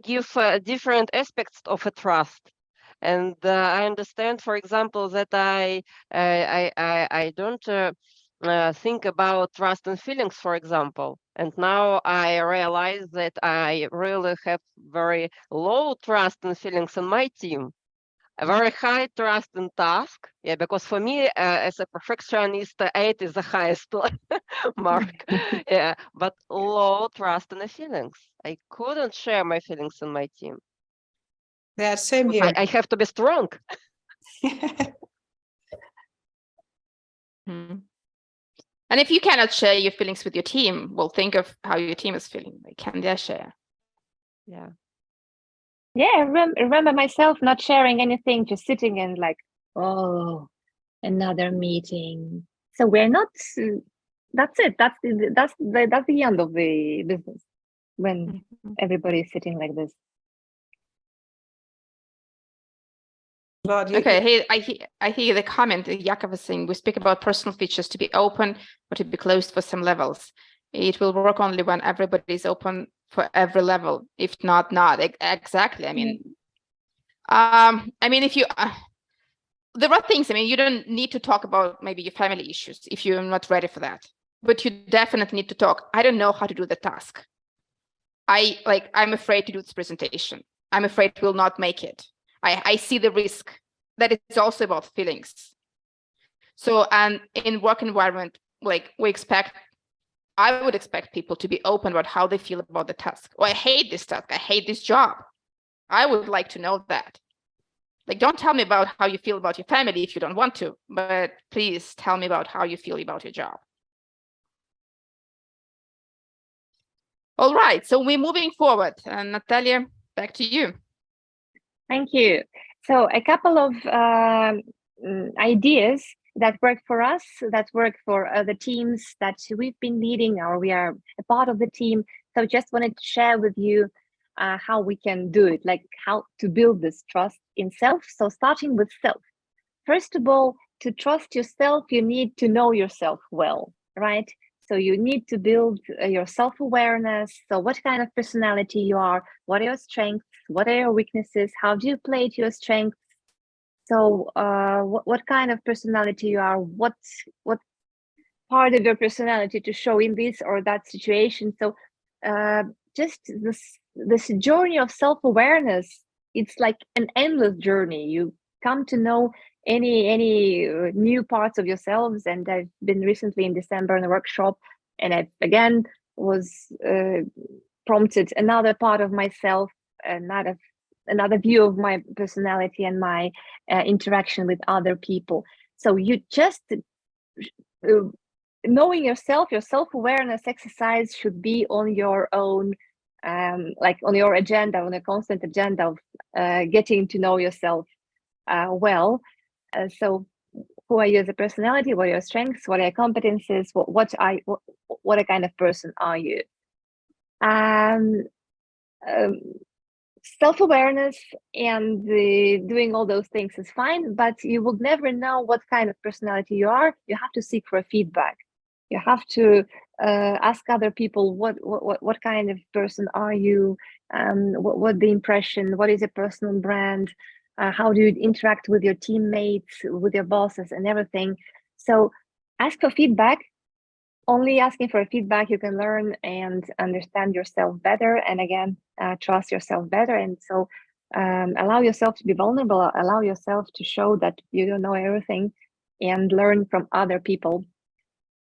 give different aspects of a trust. And I understand, for example, that I don't think about trust and feelings, for example. And now I realize that I really have very low trust and feelings in my team. A very high trust in task, because for me, as a perfectionist, 8 is the highest mark. But low trust in the feelings. I couldn't share my feelings in my team. Yeah, same here. I have to be strong. And if you cannot share your feelings with your team, well, think of how your team is feeling. Like, can they share? Yeah. Yeah, I remember myself not sharing anything, just sitting and like, oh, another meeting. So we're not. That's it. That's the end of the business when everybody is sitting like this. Okay, I hear the comment that Jakub is saying. We speak about personal features to be open or to be closed for some levels. It will work only when everybody is open for every level. If not. Exactly. I mean, if you, there are things. I mean, you don't need to talk about maybe your family issues if you're not ready for that. But you definitely need to talk. I don't know how to do the task. I'm afraid to do this presentation. I'm afraid we'll not make it. I see the risk. That it's also about feelings. So, and in work environment, like we expect I would expect people to be open about how they feel about the task. Oh, I hate this task. I hate this job. I would like to know that. Like, don't tell me about how you feel about your family if you don't want to, but please tell me about how you feel about your job. All right, so we're moving forward. Natalia, back to you. Thank you. So a couple of ideas that work for us, that work for the teams that we've been leading, or we are a part of the team. So just wanted to share with you how we can do it, like how to build this trust in self. So starting with self. First of all, to trust yourself, you need to know yourself well, right? So you need to build your self-awareness. So what kind of personality you are, what are your strengths, what are your weaknesses, how do you play to your strengths? So what kind of personality you are, what part of your personality to show in this or that situation. So just this journey of self-awareness, it's like an endless journey. You come to know any new parts of yourselves. And I've been recently in December in a workshop, and I again was prompted another part of myself, another view of my personality and my interaction with other people. So you just knowing yourself, your self-awareness exercise should be on your own, like on your agenda, on a constant agenda of getting to know yourself well. So who are you as a personality? What are your strengths? What are your competencies? What a kind of person are you? Self-awareness and doing all those things is fine, but you will never know what kind of personality you are. You have to seek for feedback. You have to ask other people, what kind of person are you? What the impression? What is your personal brand? How do you interact with your teammates, with your bosses, and everything? So ask for feedback. Only asking for feedback, you can learn and understand yourself better, and again, trust yourself better. And so allow yourself to be vulnerable, allow yourself to show that you don't know everything, and learn from other people.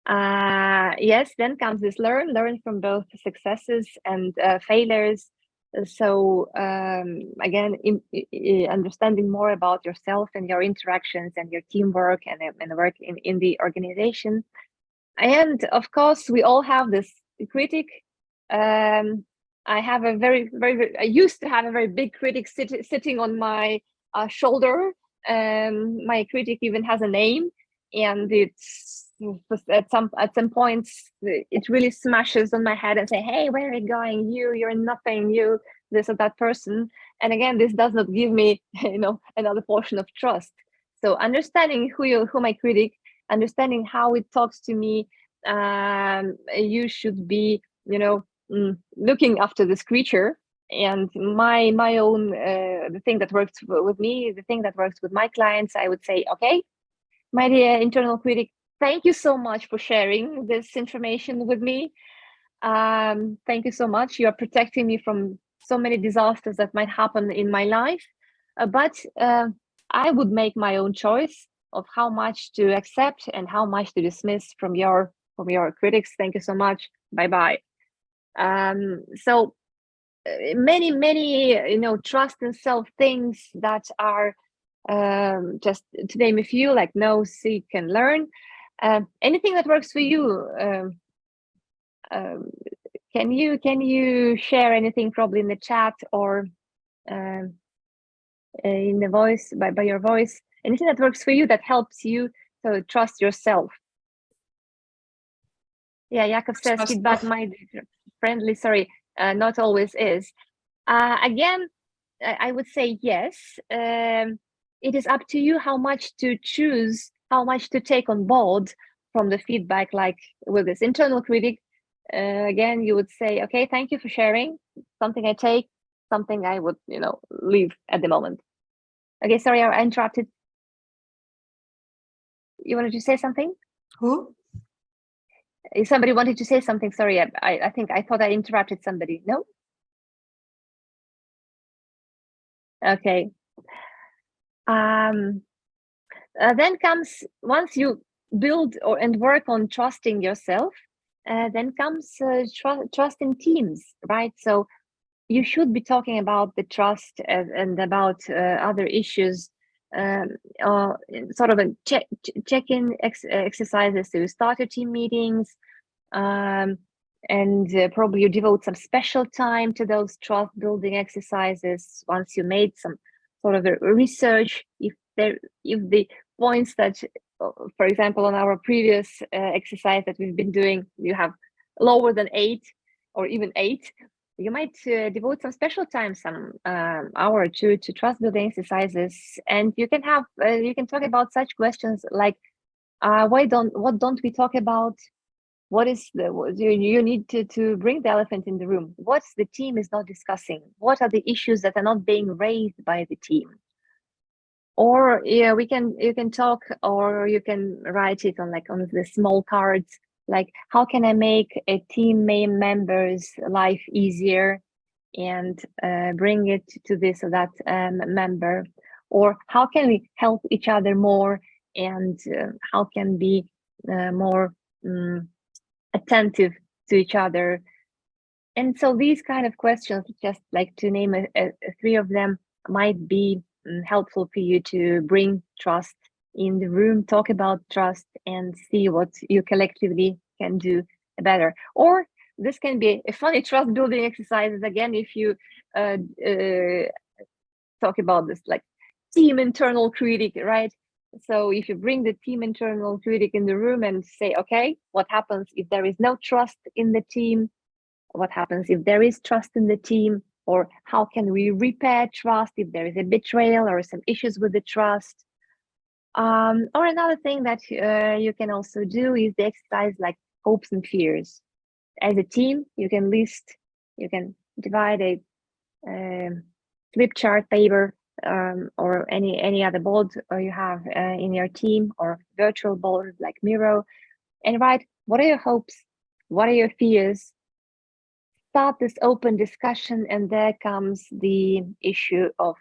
Yes, then comes this learn from both successes and failures. So again, understanding more about yourself and your interactions and your teamwork and work in the organization. And of course, we all have this critic. I have a I used to have a very big critic sitting on my shoulder. My critic even has a name, and it's at some points it really smashes on my head and say, "Hey, where are you going? You're nothing. You this or that person." And again, this does not give me, another portion of trust. So understanding who my critic, understanding how it talks to me, you should be, looking after this creature. And my own the thing that works with me, the thing that works with my clients, I would say, okay, my dear internal critic, thank you so much for sharing this information with me. Thank you so much. You are protecting me from so many disasters that might happen in my life. But I would make my own choice of how much to accept and how much to dismiss from your critics. Thank you so much. Bye-bye. So many, trust and self things that are just to name a few, like know, seek, and learn. Anything that works for you. Can you share anything probably in the chat or in the voice, by your voice, anything that works for you that helps you to trust yourself? Yeah, Jakub says feedback might be friendly. Sorry, not always is. Again, I would say yes. It is up to you how much to choose, how much to take on board from the feedback. Like with this internal critic, again, you would say, okay, thank you for sharing. Something I take, something I would, leave at the moment. Okay, sorry, I interrupted. You wanted to say something? Who? Somebody wanted to say something. Sorry, I thought I interrupted somebody. No? Okay. Then comes, once you build and work on trusting yourself, then comes trust in teams, right? So you should be talking about the trust and about other issues, sort of a check-in exercises to start your team meetings, and probably you devote some special time to those trust building exercises once you made some sort of a research. If the points that, for example, on our previous exercise that we've been doing, you have lower than 8 or even 8, you might devote some special time, some hour or two, to trust building exercises, and you can have you can talk about such questions like, what don't we talk about? What is you need to bring the elephant in the room? What's the team is not discussing? What are the issues that are not being raised by the team? Or yeah, you can talk, or you can write it on the small cards, like, how can I make a team member's life easier and bring it to this or that member? Or how can we help each other more, and how can be more attentive to each other? And so these kind of questions, just like to name 3 of them, might be helpful for you to bring trust in the room, talk about trust, and see what you collectively can do better. Or this can be a funny trust building exercises again, if you talk about this like team internal critic, right? So if you bring the team internal critic in the room and say, okay, what happens if there is no trust in the team? What happens if there is trust in the team? Or how can we repair trust if there is a betrayal or some issues with the trust? Or another thing that you can also do is the exercise like hopes and fears. As a team, you can divide a flip chart paper or any other board you have in your team, or virtual board like Miro, and write, what are your hopes? What are your fears? Start this open discussion, and there comes the issue of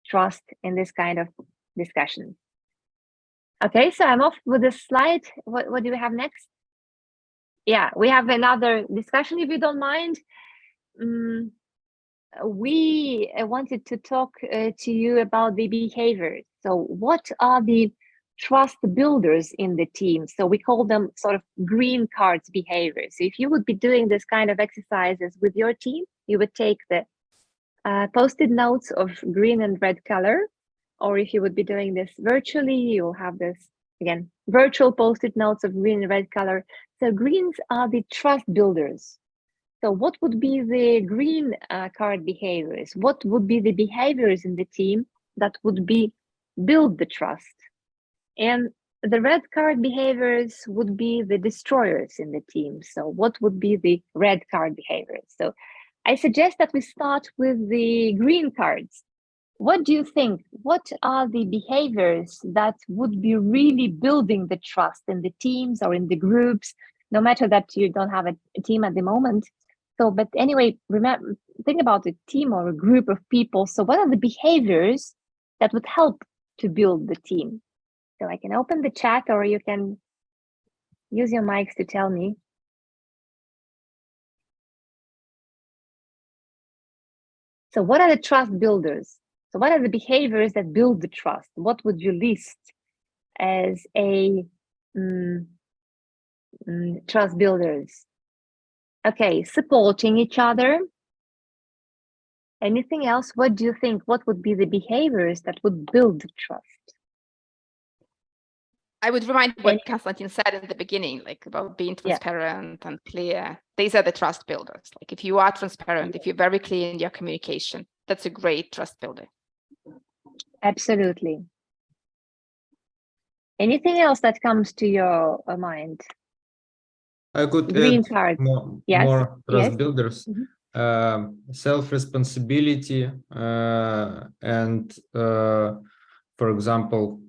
trust in this kind of discussion. Okay, so I'm off with this slide. What do we have next? Yeah, we have another discussion, if you don't mind. We wanted to talk to you about the behaviors. So what are the trust builders in the team? So we call them sort of green cards behaviors. So if you would be doing this kind of exercises with your team, you would take the post-it notes of green and red color, or if you would be doing this virtually, you'll have this, again, virtual post-it notes of green and red color. So greens are the trust builders. So what would be the green card behaviors? What would be the behaviors in the team that would build the trust? And the red card behaviors would be the destroyers in the team. So what would be the red card behaviors? So I suggest that we start with the green cards. What do you think? What are the behaviors that would be really building the trust in the teams or in the groups, no matter that you don't have a team at the moment? So, but anyway, remember, think about a team or a group of people. So what are the behaviors that would help to build the team? So I can open the chat, or you can use your mics to tell me. So what are the trust builders? So what are the behaviors that build the trust? What would you list as a trust builders? Okay, supporting each other. Anything else? What do you think? What would be the behaviors that would build trust? I would remind what Konstantin said in the beginning, like about being transparent and clear. These are the trust builders. Like if you are transparent, if you're very clear in your communication, that's a great trust builder. Absolutely. Anything else that comes to your mind? I could Green add card. more trust builders. Self-responsibility and for example,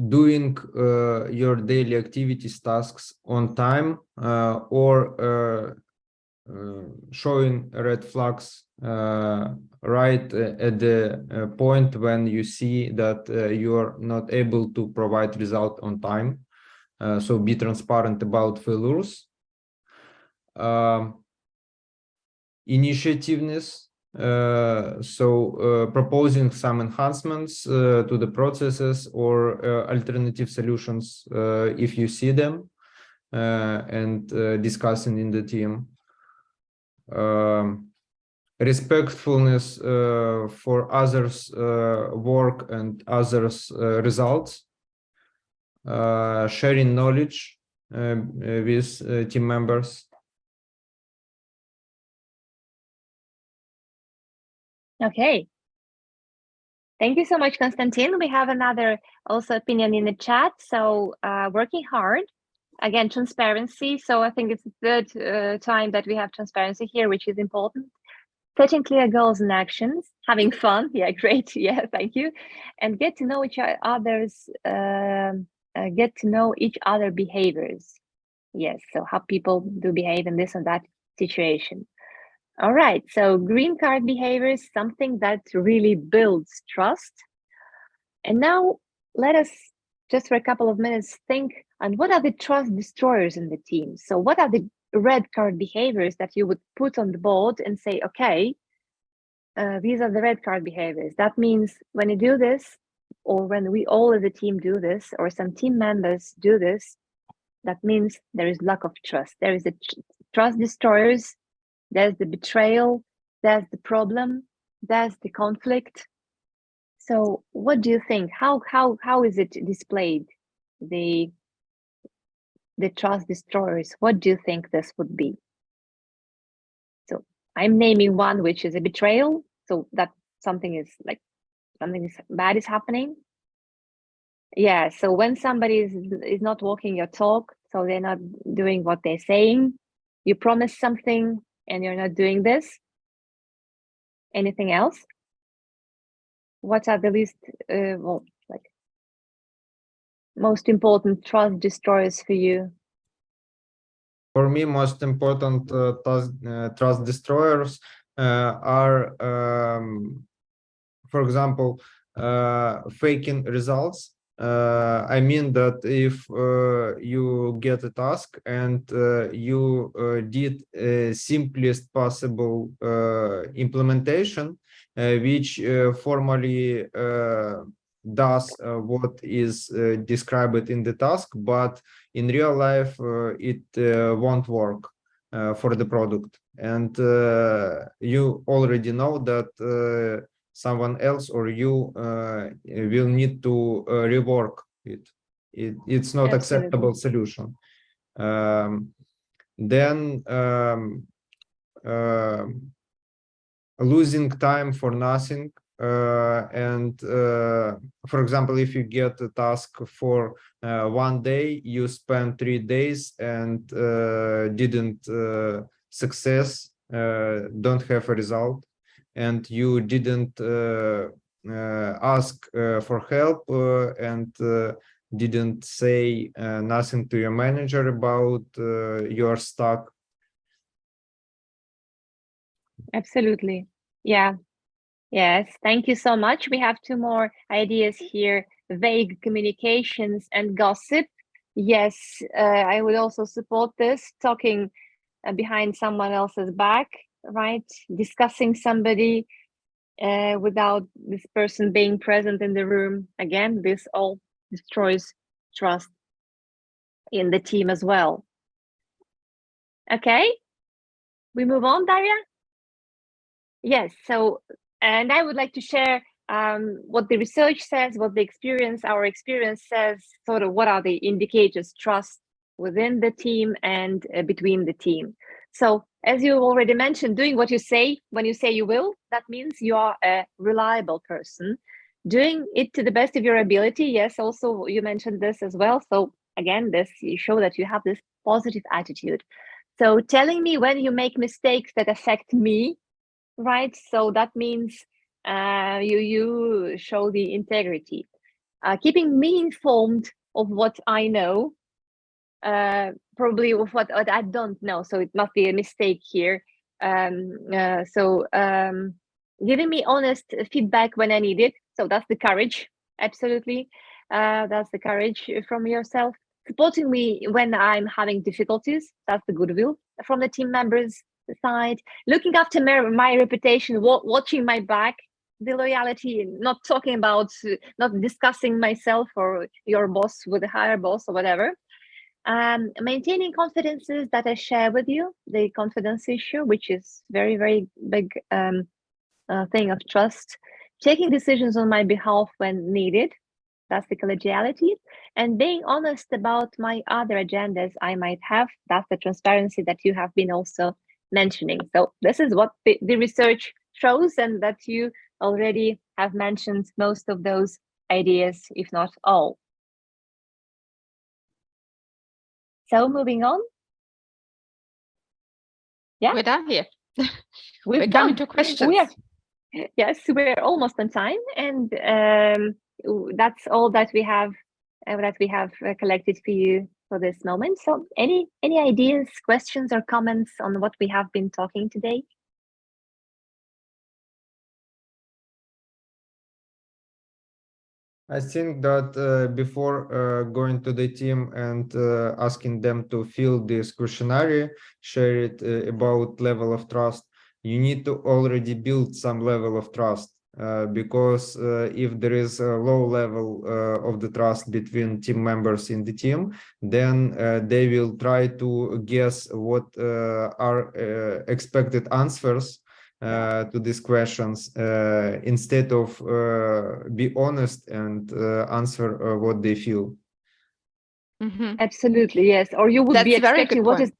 doing your daily activities, tasks on time, or showing red flags right at the point when you see that you're not able to provide result on time. So be transparent about failures. Initiativeness. Proposing some enhancements to the processes or alternative solutions if you see them, and discussing in the team. Respectfulness for others' work and others' results. Sharing knowledge with team members. Okay. Thank you so much, Konstantin. We have another also opinion in the chat. So working hard, again, transparency. So I think it's the third time that we have transparency here, which is important. Setting clear goals and actions, having fun. Yeah, great. Yeah, thank you. And get to know each other's, get to know each other behaviors. Yes, so how people do behave in this and that situation. All right, so green card behavior is something that really builds trust. And now let us just for a couple of minutes think on what are the trust destroyers in the team. So what are the red card behaviors that you would put on the board and say, okay, these are the red card behaviors. That means when you do this, or when we all as a team do this, or some team members do this, that means there is lack of trust. There is the trust destroyers. There's the betrayal, there's the problem, there's the conflict. So what do you think? How is it displayed? The trust destroyers, what do you think this would be? So I'm naming one, which is a betrayal. So that something bad is happening. Yeah, so when somebody is not walking your talk, so they're not doing what they're saying, you promise something, and you're not doing this. Anything else? What are the least, most important trust destroyers for you? For me, most important trust destroyers are, for example, faking results. I mean that if you get a task and you did simplest possible implementation, which formally does what is described in the task, but in real life it won't work for the product. And you already know that someone else or you will need to rework it. It's not acceptable solution. Then losing time for nothing. And for example, if you get a task for 1 day, you spend 3 days and didn't success, don't have a result, and you didn't ask for help and didn't say nothing to your manager about your stuck. Absolutely. Yeah. Yes. Thank you so much. We have 2 more ideas here: vague communications and gossip. Yes, I would also support this, talking behind someone else's back, right? Discussing somebody without this person being present in the room. Again, this all destroys trust in the team as well. Okay, we move on, Daria? Yes, so, and I would like to share what the research says, what our experience says, sort of what are the indicators, trust within the team and between the team. So as you already mentioned, doing what you say when you say you will, that means you are a reliable person. Doing it to the best of your ability, yes, also you mentioned this as well. So again, you show that you have this positive attitude. So telling me when you make mistakes that affect me, right? So that means you show the integrity. Keeping me informed of what I know, probably of what I don't know. So it must be a mistake here. Giving me honest feedback when I need it. So that's the courage. Absolutely. That's the courage from yourself. supporting me when I'm having difficulties. That's the goodwill from the team members' side. Looking after my reputation, watching my back, the loyalty, not talking about, not discussing myself or your boss with a higher boss or whatever. Maintaining confidences that I share with you, the confidence issue, which is very, very big thing of trust. Taking decisions on my behalf when needed. That's the collegiality. And being honest about my other agendas I might have. That's the transparency that you have been also mentioning. So this is what the research shows, and that you already have mentioned most of those ideas, if not all. So moving on. Yeah, We're done here. we're coming to questions. Yes, we're almost on time, and that's all that we have collected for you for this moment. So any ideas, questions, or comments on what we have been talking today? I think that before going to the team and asking them to fill this questionnaire, share it about level of trust, you need to already build some level of trust. Because if there is a low level of the trust between team members in the team, then they will try to guess what are expected answers to these questions instead of be honest and answer what they feel. Mhm. Absolutely, yes. Or you would be That's a very expecting good point.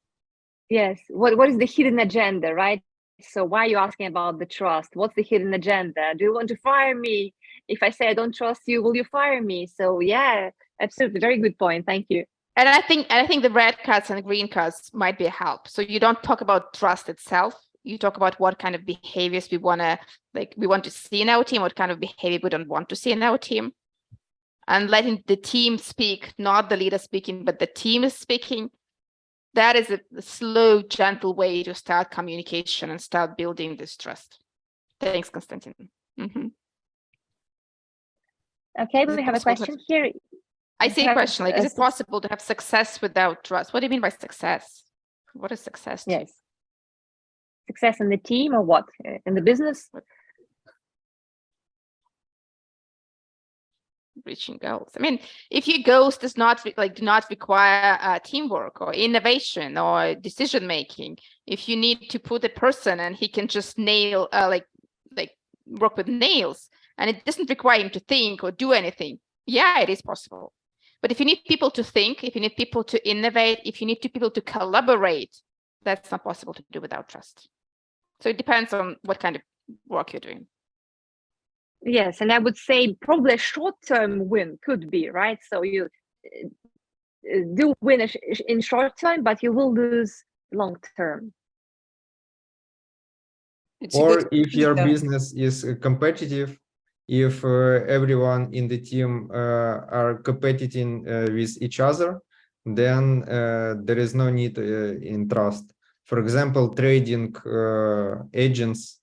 what is the hidden agenda, right? So why are you asking about the trust? What's the hidden agenda? Do you want to fire me? If I say I don't trust you, will you fire me? So yeah, absolutely, very good point. Thank you. And I think the red cards and the green cards might be a help. So you don't talk about trust itself. You talk about what kind of behaviors we want to see in our team, what kind of behavior we don't want to see in our team. And letting the team speak, not the leader speaking, but the team is speaking. That is a slow, gentle way to start communication and start building this trust. Thanks, Konstantin. Okay, Is we it have a possible to question here. I see a question like, is it possible to have success without trust? What do you mean by success? What is success to you? Yes. Success in the team or what? In the business? Reaching goals. I mean, if your goals do not require teamwork or innovation or decision making, if you need to put a person and he can just nail work with nails and it doesn't require him to think or do anything, yeah, it is possible. But if you need people to think, if you need people to innovate, if you need people to collaborate, that's not possible to do without trust. So it depends on what kind of work you're doing. Yes, and I would say probably a short-term win could be, right? So you do win in short term, but you will lose long-term. Or if your business is competitive, if everyone in the team are competing with each other, then there is no need in trust. For example, trading agents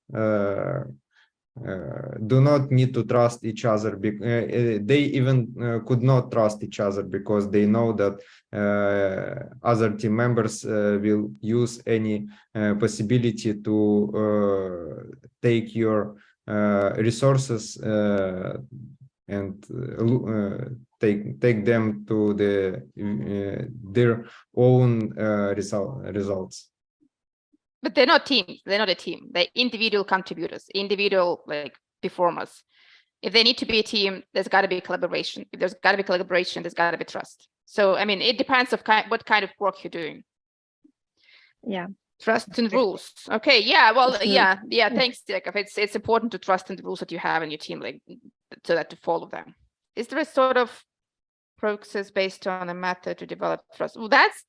do not need to trust each other. They even could not trust each other because they know that other team members will use any possibility to take your resources and take them to their own results. But they're not teams. They're not a team. They're individual contributors, individual performers. If they need to be a team, there's got to be collaboration. If there's got to be collaboration, there's got to be trust. So I mean, it depends of what kind of work you're doing. Yeah. Trust in rules. Okay. Yeah. Well. Yeah. Thanks, Jakov. It's important to trust in the rules that you have in your team, so that to follow them. Is there a sort of process based on a method to develop trust? Well, that's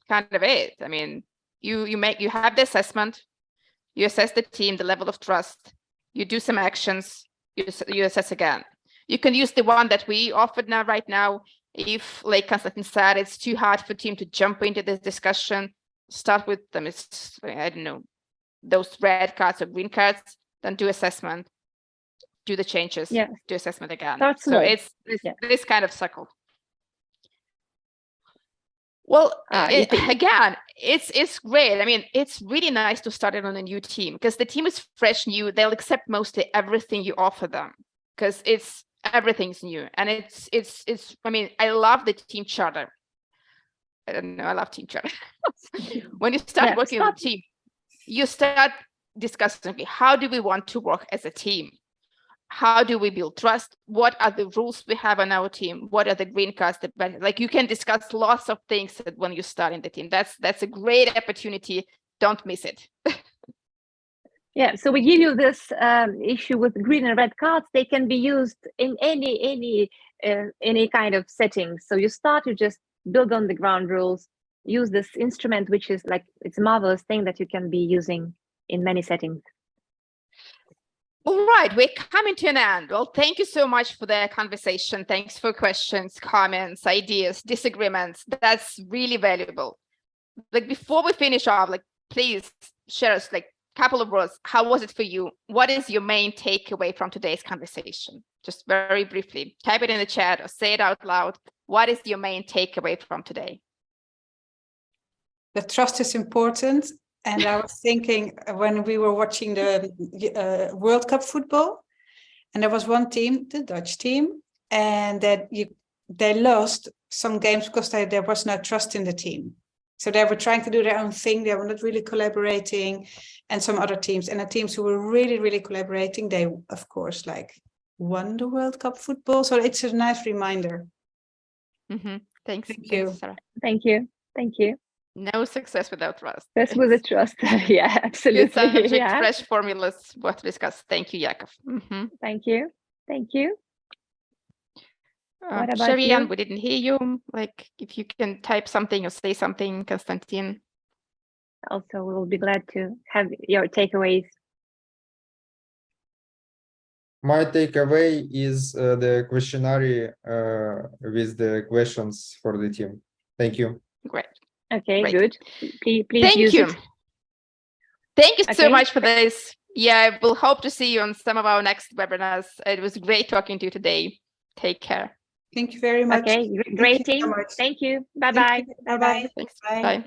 kind of it. I mean. You have the assessment, you assess the team, the level of trust, you do some actions, you assess again. You can use the one that we offered right now. If, like Konstantin said, it's too hard for team to jump into this discussion, start with them. It's, I don't know, those red cards or green cards, then do assessment, do the changes, do assessment again. So it's this kind of cycle. Well, you think? again, it's great. I mean, it's really nice to start it on a new team because the team is fresh, new. They'll accept mostly everything you offer them because everything's new, and it's. I mean, I love the team charter. I don't know. I love team charter. When you start working with a team, you start discussing, okay, how do we want to work as a team? How do we build trust? What are the rules we have on our team? What are the green cards that, like, you can discuss lots of things when you start in the team. That's a great opportunity. Don't miss it. Yeah, so we give you this issue with green and red cards. They can be used in any kind of setting. So you start, you just build on the ground rules, use this instrument, which is like, it's a marvelous thing that you can be using in many settings. All right, we're coming to an end. Well, thank you so much for the conversation. Thanks for questions, comments, ideas, disagreements. That's really valuable. Like, before we finish off, like, please share us like a couple of words. How was it for you? What is your main takeaway from today's conversation? Just very briefly, type it in the chat or say it out loud. What is your main takeaway from today? The trust is important. And I was thinking when we were watching the World Cup football, and there was one team, the Dutch team, and that they lost some games because there was no trust in the team. So they were trying to do their own thing. They were not really collaborating, and some other teams. And the teams who were really, really collaborating, they, of course, like won the World Cup football. So it's a nice reminder. Mm-hmm. Thanks. Thank you. Thanks, Sarah. Thank you. Thank you. No success without trust. That's with the trust. Yeah, absolutely. Good subject, Yeah. fresh formulas, what to discuss. Thank you, Yakov. Mm-hmm. Thank you. Thank you. What about Sharian, you? we didn't hear you. Like, if you can type something or say something, Konstantin. Also, we will be glad to have your takeaways. My takeaway is the questionnaire with the questions for the team. Thank you. Great. Okay, Great. good. Please Thank use you. it. Thank you so Okay. much for this. Yeah, we'll hope to see you on some of our next webinars. It was great talking to you today. Take care. Thank you very much. Okay, great you so team. much. Thank you. Bye Thank bye. you. Bye Bye-bye. bye. Thanks. Bye. Bye.